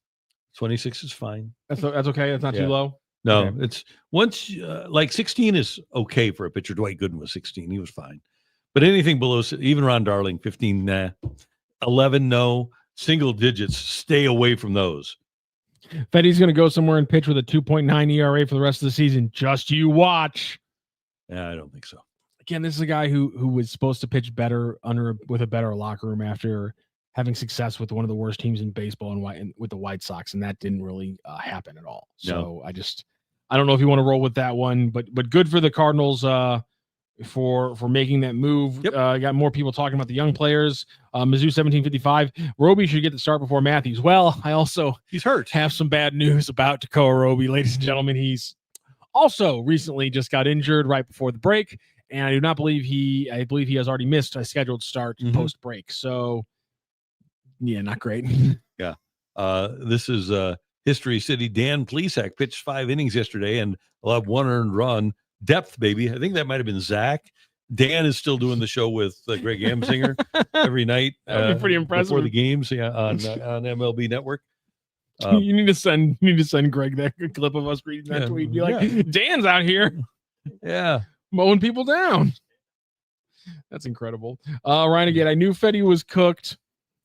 26 is fine. That's okay. That's not too low. No, okay. It's once like 16 is okay for a pitcher. Dwight Gooden was 16. He was fine. But anything below, even Ron Darling, 15, nah. 11, no. Single digits, stay away from those. Fedde's going to go somewhere and pitch with a 2.9 ERA for the rest of the season. Just you watch. Yeah, I don't think so. Again, this is a guy who was supposed to pitch better with a better locker room after having success with one of the worst teams in baseball and with the White Sox, and that didn't really happen at all. So No. I don't know if you want to roll with that one, but good for the Cardinals for making that move. Yep. Got more people talking about the young players. Mizzou 1755. Roby should get the start before Matthews. Well, I also he's hurt. Have some bad news about Tekoa Roby, ladies and gentlemen. He's also recently just got injured right before the break, and I believe he has already missed a scheduled start post break. So yeah, not great. Yeah. This is History City. Dan Plesac pitched 5 innings yesterday and allowed 1 earned run. Depth, baby. I think that might have been Zach. Dan is still doing the show with Greg Amsinger every night. That would be pretty impressive before the games. Yeah, on MLB Network. You need to send Greg that clip of us reading that tweet. Be like, Dan's out here, mowing people down. That's incredible. Ryan again. I knew Fedde was cooked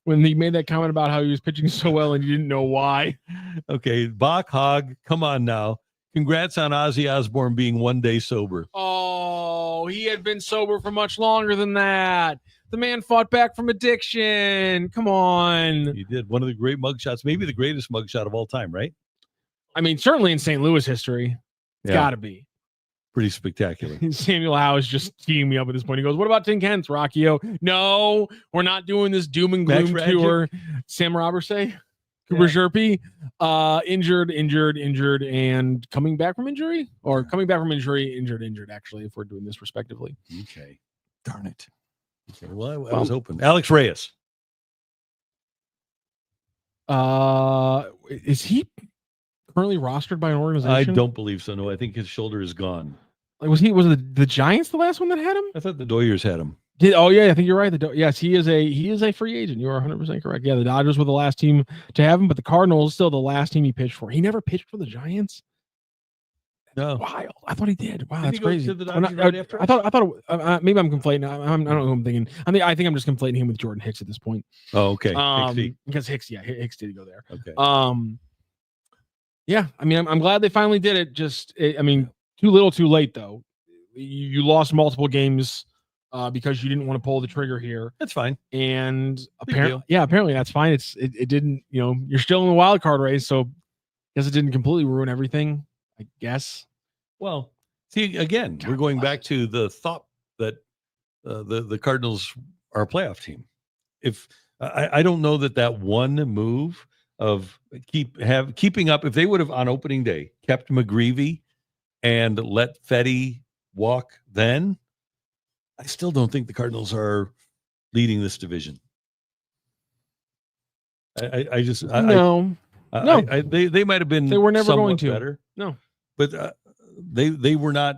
when he made that comment about how he was pitching so well and you didn't know why. Okay, Bach Hog, come on now. Congrats on Ozzy Osbourne being 1 day sober. Oh, he had been sober for much longer than that. The man fought back from addiction. Come on. He did. One of the great mugshots, maybe the greatest mugshot of all time, right? I mean, certainly in St. Louis history. It's got to be. Pretty spectacular. Samuel Howe is just teeing me up at this point. He goes, what about Tin Kent's, Rocchio? No, we're not doing this doom and gloom tour. Sam Robertsay? Cooper Sherpy, injured, and coming back from injury, or coming back from injury, injured, actually, if we're doing this respectively. Okay. Darn it. Okay. Well, I was open. Alex Reyes. Is he currently rostered by an organization? I don't believe so. No, I think his shoulder is gone. Like, was it the Giants the last one that had him? I thought the Doyers had him. I think you're right. Yes, he is a free agent. You are 100% correct. Yeah, the Dodgers were the last team to have him, but the Cardinals still the last team he pitched for. He never pitched for the Giants. No, wild. I thought he did. Wow, that's he crazy. To the Dodgers right after? I thought maybe I'm conflating. I don't know who I'm thinking. I think I'm just conflating him with Jordan Hicks at this point. Oh, okay. Because Hicks did go there. Okay. Yeah. I mean, I'm glad they finally did it. Too little, too late though. You lost multiple games. Because you didn't want to pull the trigger here. That's fine. And apparently that's fine. It didn't, you're still in the wild card race, so I guess it didn't completely ruin everything, I guess. Well, see, again, we're going back to the thought that the Cardinals are a playoff team. If I don't know that one move of keeping up, if they would have on opening day kept McGreevy and let Fedde walk then, I still don't think the Cardinals are leading this division. They might have been. They were never going to. Better. No, but they were not,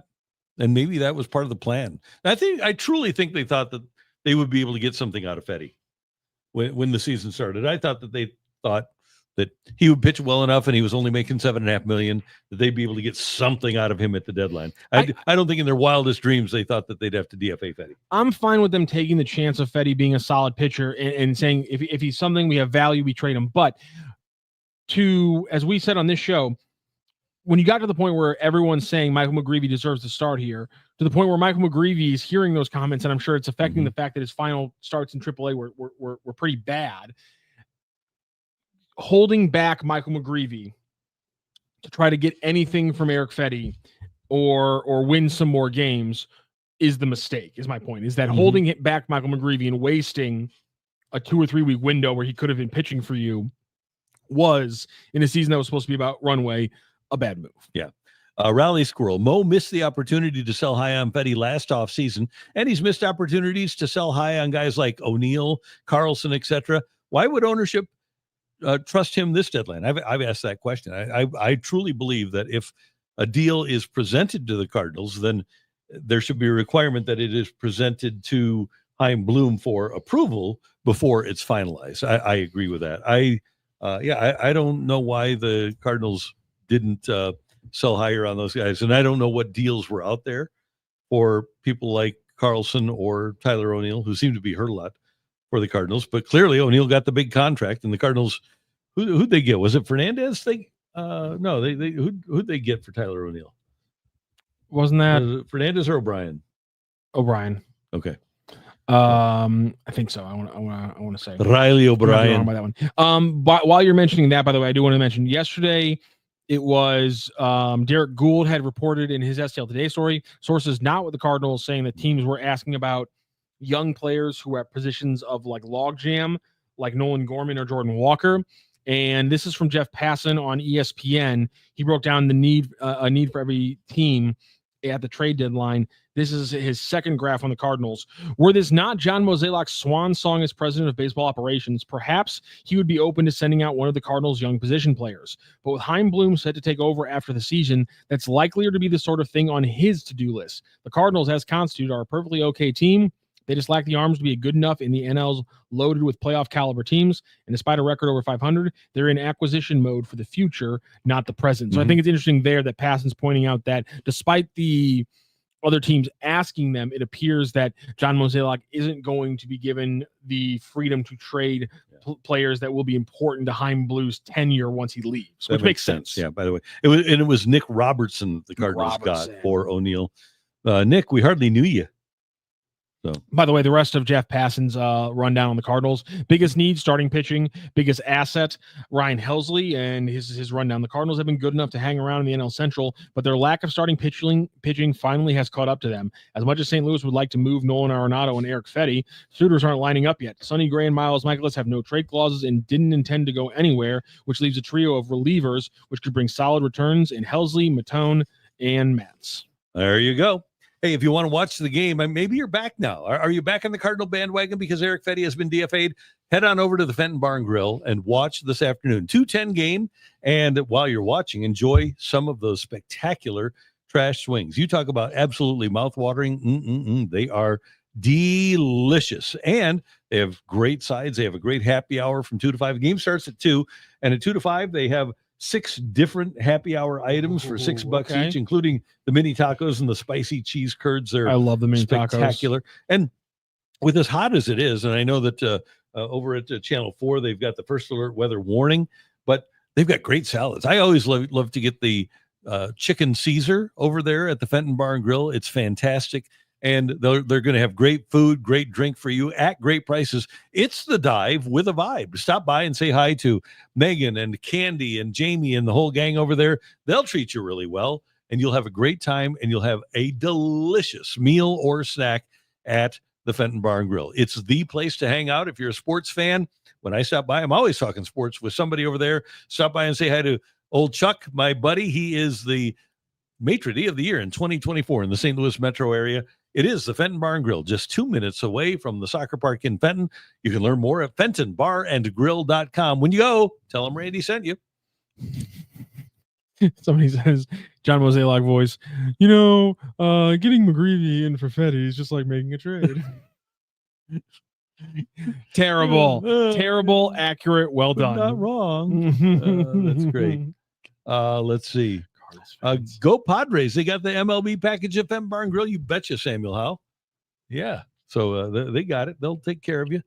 and maybe that was part of the plan. I truly think they thought that they would be able to get something out of Fedde when the season started. I thought that they thought that he would pitch well enough, and he was only making $7.5 million, that they'd be able to get something out of him at the deadline. I don't think in their wildest dreams they thought that they'd have to DFA Fedde. I'm fine with them taking the chance of Fedde being a solid pitcher and saying if he's something we have value, we trade him. But as we said on this show, when you got to the point where everyone's saying Michael McGreevy deserves to start here, to the point where Michael McGreevy is hearing those comments, and I'm sure it's affecting the fact that his final starts in AAA were pretty bad. Holding back Michael McGreevy to try to get anything from ERICK Fedde or win some more games is the mistake, is my point. Is that holding it back Michael McGreevy and wasting a 2 or 3 week window where he could have been pitching for you was, in a season that was supposed to be about runway, a bad move. Yeah. Rally Squirrel. Mo missed the opportunity to sell high on Fedde last offseason, and he's missed opportunities to sell high on guys like O'Neill, Carlson, etc. Why would ownership trust him this deadline? I've asked that question. I truly believe that if a deal is presented to the Cardinals, then there should be a requirement that it is presented to Chaim Bloom for approval before it's finalized. I agree with that. I don't know why the Cardinals didn't sell higher on those guys, and I don't know what deals were out there for people like Carlson or Tyler O'Neill, who seem to be hurt a lot for the Cardinals, but clearly O'Neill got the big contract, and the Cardinals, who'd they get? Was it Fernandez? Who'd they get for Tyler O'Neill? Wasn't that Fernandez or O'Brien? O'Brien. Okay. I think so. I want to say Riley I might be wrong O'Brien. by that one. But while you're mentioning that, by the way, I do want to mention yesterday it was Derek Gould had reported in his STL Today story, sources not with the Cardinals, saying that teams were asking about young players who are at positions of like logjam, like Nolan Gorman or Jordan Walker. And this is from Jeff Passan on ESPN. He broke down the need for every team at the trade deadline. This is his second graph on the Cardinals. Were this not John Mozeliak's swan song as president of baseball operations, perhaps he would be open to sending out one of the Cardinals' young position players. But with Chaim Bloom set to take over after the season, that's likelier to be the sort of thing on his to-do list. The Cardinals, as constituted, are a perfectly okay team. They just lack the arms to be good enough in the NL's loaded with playoff caliber teams. And despite a record over 500, they're in acquisition mode for the future, not the present. So I think it's interesting there that Passan's pointing out that despite the other teams asking them, it appears that John Mozeliak isn't going to be given the freedom to trade players that will be important to Chaim Blue's tenure once he leaves, which makes sense. Yeah, by the way, it was Nick Robertson the Cardinals got for O'Neill. Nick, we hardly knew you. So, by the way, the rest of Jeff Passan's rundown on the Cardinals: biggest need, starting pitching; biggest asset, Ryan Helsley, and his rundown. The Cardinals have been good enough to hang around in the NL Central, but their lack of starting pitching finally has caught up to them. As much as St. Louis would like to move Nolan Arenado and ERICK Fedde, suitors aren't lining up yet. Sonny Gray and Miles Michaelis have no trade clauses and didn't intend to go anywhere, which leaves a trio of relievers which could bring solid returns in Helsley, Matone, and Matz. There you go. Hey, if you want to watch the game, maybe you're back now. Are you back on the Cardinal bandwagon because ERICK Fedde has been DFA'd? Head on over to the Fenton Bar and Grill and watch this afternoon. 2:10 game, and while you're watching, enjoy some of those spectacular trash swings. You talk about absolutely mouth-watering. They are delicious, and they have great sides. They have a great happy hour from 2 to 5. The game starts at 2, and at 2 to 5, they have 6 different happy hour items for $6 each, including the mini tacos and the spicy cheese curds. I love the mini spectacular. tacos. And with as hot as it is, and I know that over at Channel 4, they've got the first alert weather warning, but they've got great salads. I always love to get the chicken Caesar over there at the Fenton Bar and Grill. It's fantastic. And they're going to have great food, great drink for you at great prices. It's the Dive with a vibe. Stop by and say hi to Megan and Candy and Jamie and the whole gang over there. They'll treat you really well, and you'll have a great time, and you'll have a delicious meal or snack at the Fenton Bar and Grill. It's the place to hang out if you're a sports fan. When I stop by, I'm always talking sports with somebody over there. Stop by and say hi to old Chuck, my buddy. He is the Maitre d' of the year in 2024 in the St. Louis metro area. It is the Fenton Bar and Grill, just 2 minutes away from the soccer park in Fenton. You can learn more at fentonbarandgrill.com. When you go, tell them Randy sent you. Somebody says, John Mozeliak voice, getting McGreevy in for Fedde is just like making a trade. Terrible, accurate, well done. Not wrong. That's great. Let's see. Go Padres. They got the MLB package at Fenton Bar and Grill. You betcha, Samuel Howe. Yeah. So they got it. They'll take care of you.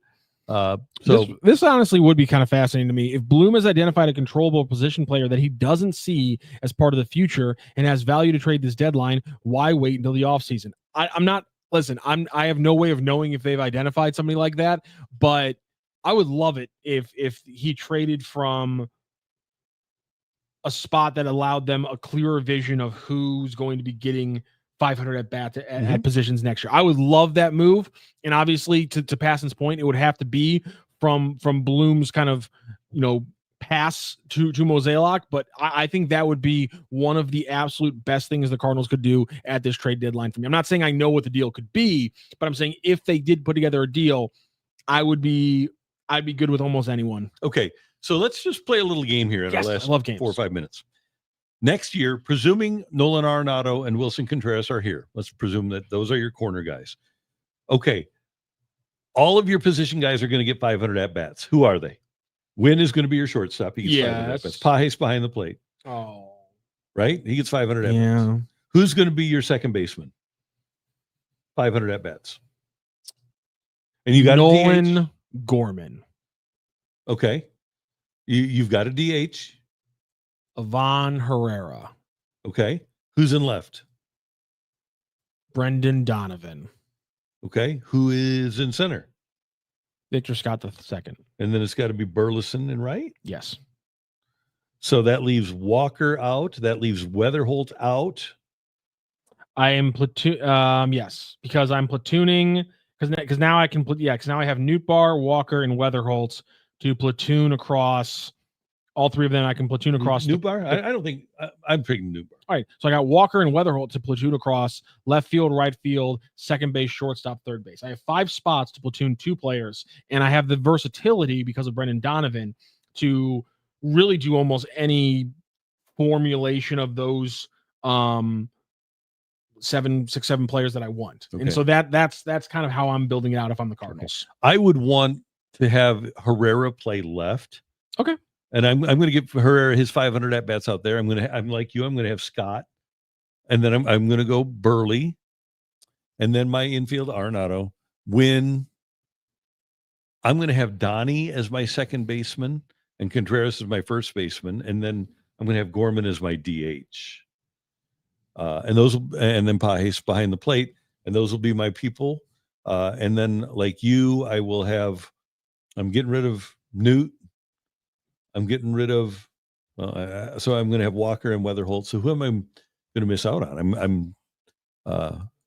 This honestly would be kind of fascinating to me. If Bloom has identified a controllable position player that he doesn't see as part of the future and has value to trade this deadline, why wait until the offseason? I have no way of knowing if they've identified somebody like that, but I would love it if he traded from a spot that allowed them a clearer vision of who's going to be getting 500 at bat at positions next year. I would love that move. And obviously to Passan's point, it would have to be from Bloom's kind of, pass to Mozeliak. But I think that would be one of the absolute best things the Cardinals could do at this trade deadline for me. I'm not saying I know what the deal could be, but I'm saying if they did put together a deal, I'd be good with almost anyone. Okay. So let's just play a little game here in our last 4 or 5 minutes. Next year, presuming Nolan Arenado and Wilson Contreras are here, let's presume that those are your corner guys. Okay. All of your position guys are going to get 500 at-bats. Who are they? Wynn is going to be your shortstop. He gets 500 at-bats. Pajes behind the plate. Oh. Right? He gets 500 at-bats. Yeah. Who's going to be your second baseman? 500 at-bats. And you got Nolan Gorman. Okay. You've got a DH. Ivan Herrera. Okay. Who's in left? Brendan Donovan. Okay. Who is in center? Victor Scott the second. And then it's got to be Burleson in right. Yes. So that leaves Walker out. That leaves Weatherholt out. I am platoon. Yes, because I'm platooning. Because now I can. Because now I have Newtbar, Walker, and Weatherholt to platoon across. All three of them I can platoon across. Newtbar? I don't think I'm picking Newtbar. All right. So I got Walker and Weatherholt to platoon across left field, right field, second base, shortstop, third base. I have 5 spots to platoon 2 players, and I have the versatility because of Brendan Donovan to really do almost any formulation of those 7 players that I want. Okay. And so that's kind of how I'm building it out if I'm the Cardinals. I would want to have Herrera play left. Okay. And I'm going to give Herrera his 500 at bats out there. I'm like you. I'm going to have Scott, and then I'm going to go Burley, and then my infield Arenado. When I'm going to have Donnie as my second baseman and Contreras as my first baseman, and then I'm going to have Gorman as my DH. And then Pajes behind the plate, and those will be my people. And then like you, I'm getting rid of Newt. I'm getting rid of, so I'm going to have Walker and Weatherholt. So who am I going to miss out on?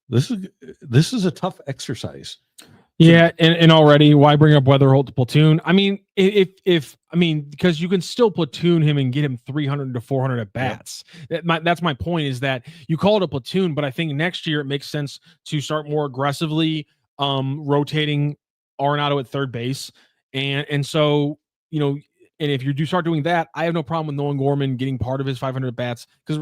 This is a tough exercise. Yeah, and already, why bring up Weatherholt to platoon? I mean, because you can still platoon him and get him 300 to 400 at bats. Yep. That's my point, is that you call it a platoon, but I think next year it makes sense to start more aggressively rotating Arenado at third base, and so and if you do start doing that, I have no problem with Nolan Gorman getting part of his 500 bats. Because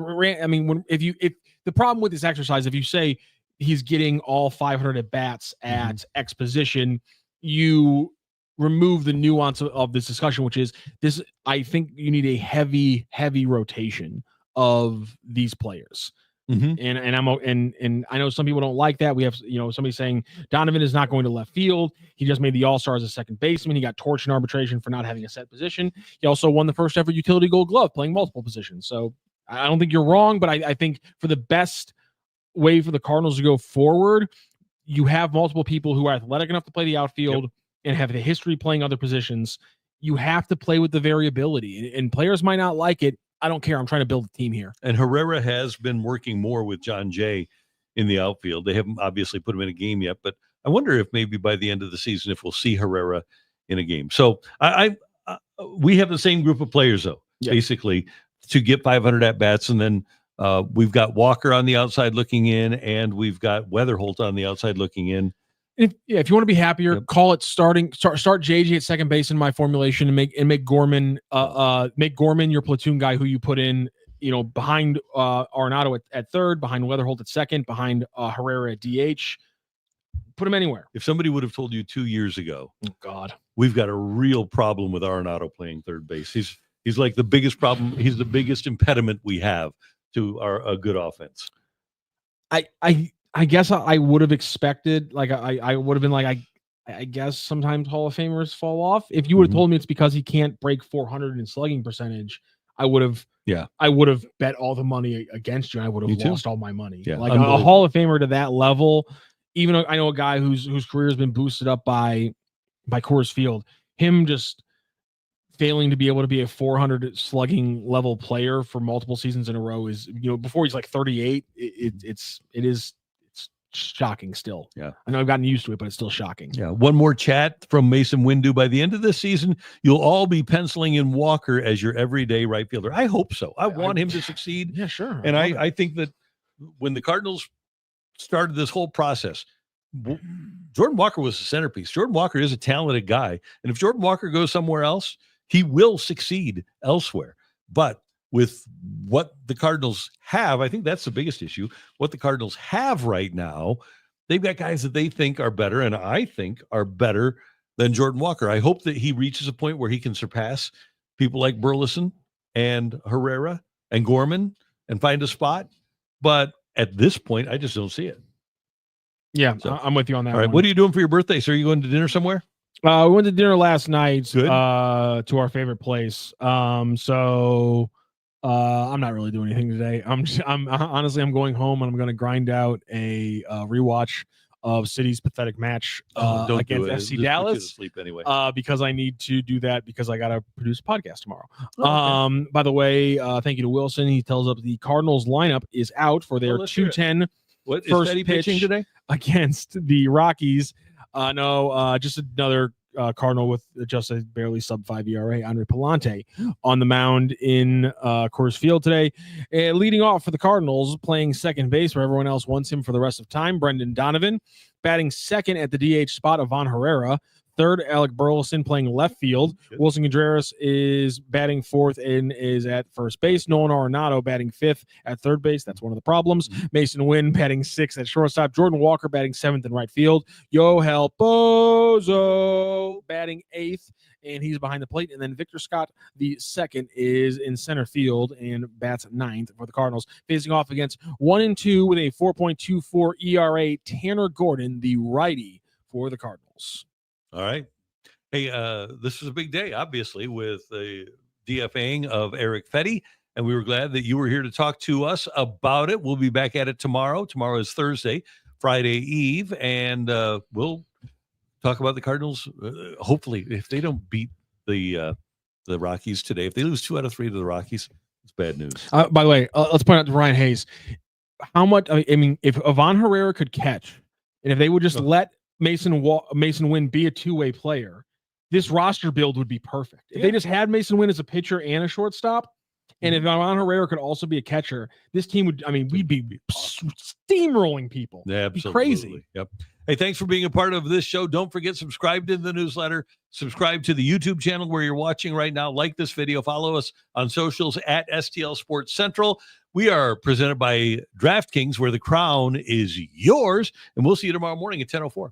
if the problem with this exercise, if you say he's getting all 500 at bats at X position, you remove the nuance of this discussion, which is this. I think you need a heavy rotation of these players. And I know some people don't like that. We have somebody saying Donovan is not going to left field. He just made the All-Star as a second baseman. He got torched in arbitration for not having a set position. He also won the first ever utility Gold Glove playing multiple positions. So I don't think you're wrong, but I think for the best way for the Cardinals to go forward, you have multiple people who are athletic enough to play the outfield and have the history playing other positions. You have to play with the variability, and players might not like it. I don't care. I'm trying to build a team here. And Herrera has been working more with John Jay in the outfield. They haven't obviously put him in a game yet, but I wonder if maybe by the end of the season, if we'll see Herrera in a game. So we have the same group of players, though, basically, to get 500 at bats. And then we've got Walker on the outside looking in, and we've got Weatherholt on the outside looking in. If you want to be happier, call it start JJ at second base in my formulation, and make Gorman your platoon guy who you put in, behind Arenado at third, behind Weatherholt at second, behind Herrera at DH. Put him anywhere. If somebody would have told you 2 years ago, oh God, we've got a real problem with Arenado playing third base. He's like the biggest problem. He's the biggest impediment we have to a good offense. I guess I would have expected, like, I would have been like, I guess sometimes Hall of Famers fall off. If you would have told me it's because he can't break 400 in slugging percentage, I would have bet all the money against you. And I would have lost all my money. Yeah, like a Hall of Famer to that level, even though I know a guy whose career has been boosted up by Coors Field, him just failing to be able to be a 400 slugging level player for multiple seasons in a row is, before he's like 38, it's shocking still. Yeah. I know I've gotten used to it, but it's still shocking. Yeah. One more chat from Mason Windu. By the end of this season, you'll all be penciling in Walker as your everyday right fielder. I hope so. I want him to succeed. Yeah, sure. And I think that when the Cardinals started this whole process, Jordan Walker was the centerpiece. Jordan Walker is a talented guy. And if Jordan Walker goes somewhere else, he will succeed elsewhere. But with what the Cardinals have, I think that's the biggest issue. What the Cardinals have right now, they've got guys that they think are better, and I think are better than Jordan Walker. I hope that he reaches a point where he can surpass people like Burleson and Herrera and Gorman and find a spot. But at this point, I just don't see it. Yeah, so, I'm with you on that. All right, what are you doing for your birthday? So are you going to dinner somewhere? We went to dinner last night. Good. To our favorite place. I'm not really doing anything today. I'm honestly, I'm going home and I'm going to grind out a rewatch of City's pathetic match Don't against do it. FC Just Dallas. put you to sleep anyway. Because I need to do that because I got to produce a podcast tomorrow. Okay. By the way, thank you to Wilson. He tells us the Cardinals lineup is out for their let's hear it. 2:10 What is first Fedde pitch pitching today? against the Rockies. No, just another Cardinal with just a barely sub 5 ERA, Andre Palante, on the mound in Coors Field today. Leading off for the Cardinals, playing second base where everyone else wants him for the rest of time, Brendan Donovan. Batting second at the DH spot, Ivan Herrera. Third, Alec Burleson playing left field. Wilson Contreras is batting fourth and is at first base. Nolan Arenado batting fifth at third base. That's one of the problems. Mason Wynn batting sixth at shortstop. Jordan Walker batting seventh in right field. Yoel Bozo batting eighth, and he's behind the plate. And then Victor Scott, the second, is in center field and bats ninth for the Cardinals. Facing off against 1-2 with a 4.24 ERA, Tanner Gordon, the righty for the Cardinals. All right. Hey, this was a big day, obviously, with the DFA'ing of ERICK Fedde, and we were glad that you were here to talk to us about it. We'll be back at it tomorrow. Tomorrow is Thursday, Friday Eve, and we'll talk about the Cardinals. Hopefully, if they don't beat the Rockies today, if they lose 2 out of 3 to the Rockies, it's bad news. By the way, let's point out to Ryan Hayes how much. I mean, if Ivan Herrera could catch, and if they would just let Mason Wynn be a two-way player, this roster build would be perfect. If they just had Mason Wynn as a pitcher and a shortstop, and if Ivan Herrera could also be a catcher, this team would, I mean, we'd be steamrolling people. Yeah, absolutely. Crazy. Yep. Hey, thanks for being a part of this show. Don't forget, subscribe to the newsletter, subscribe to the YouTube channel where you're watching right now. Like this video, follow us on socials at STL Sports Central. We are presented by DraftKings, where the crown is yours, and we'll see you tomorrow morning at 10:04.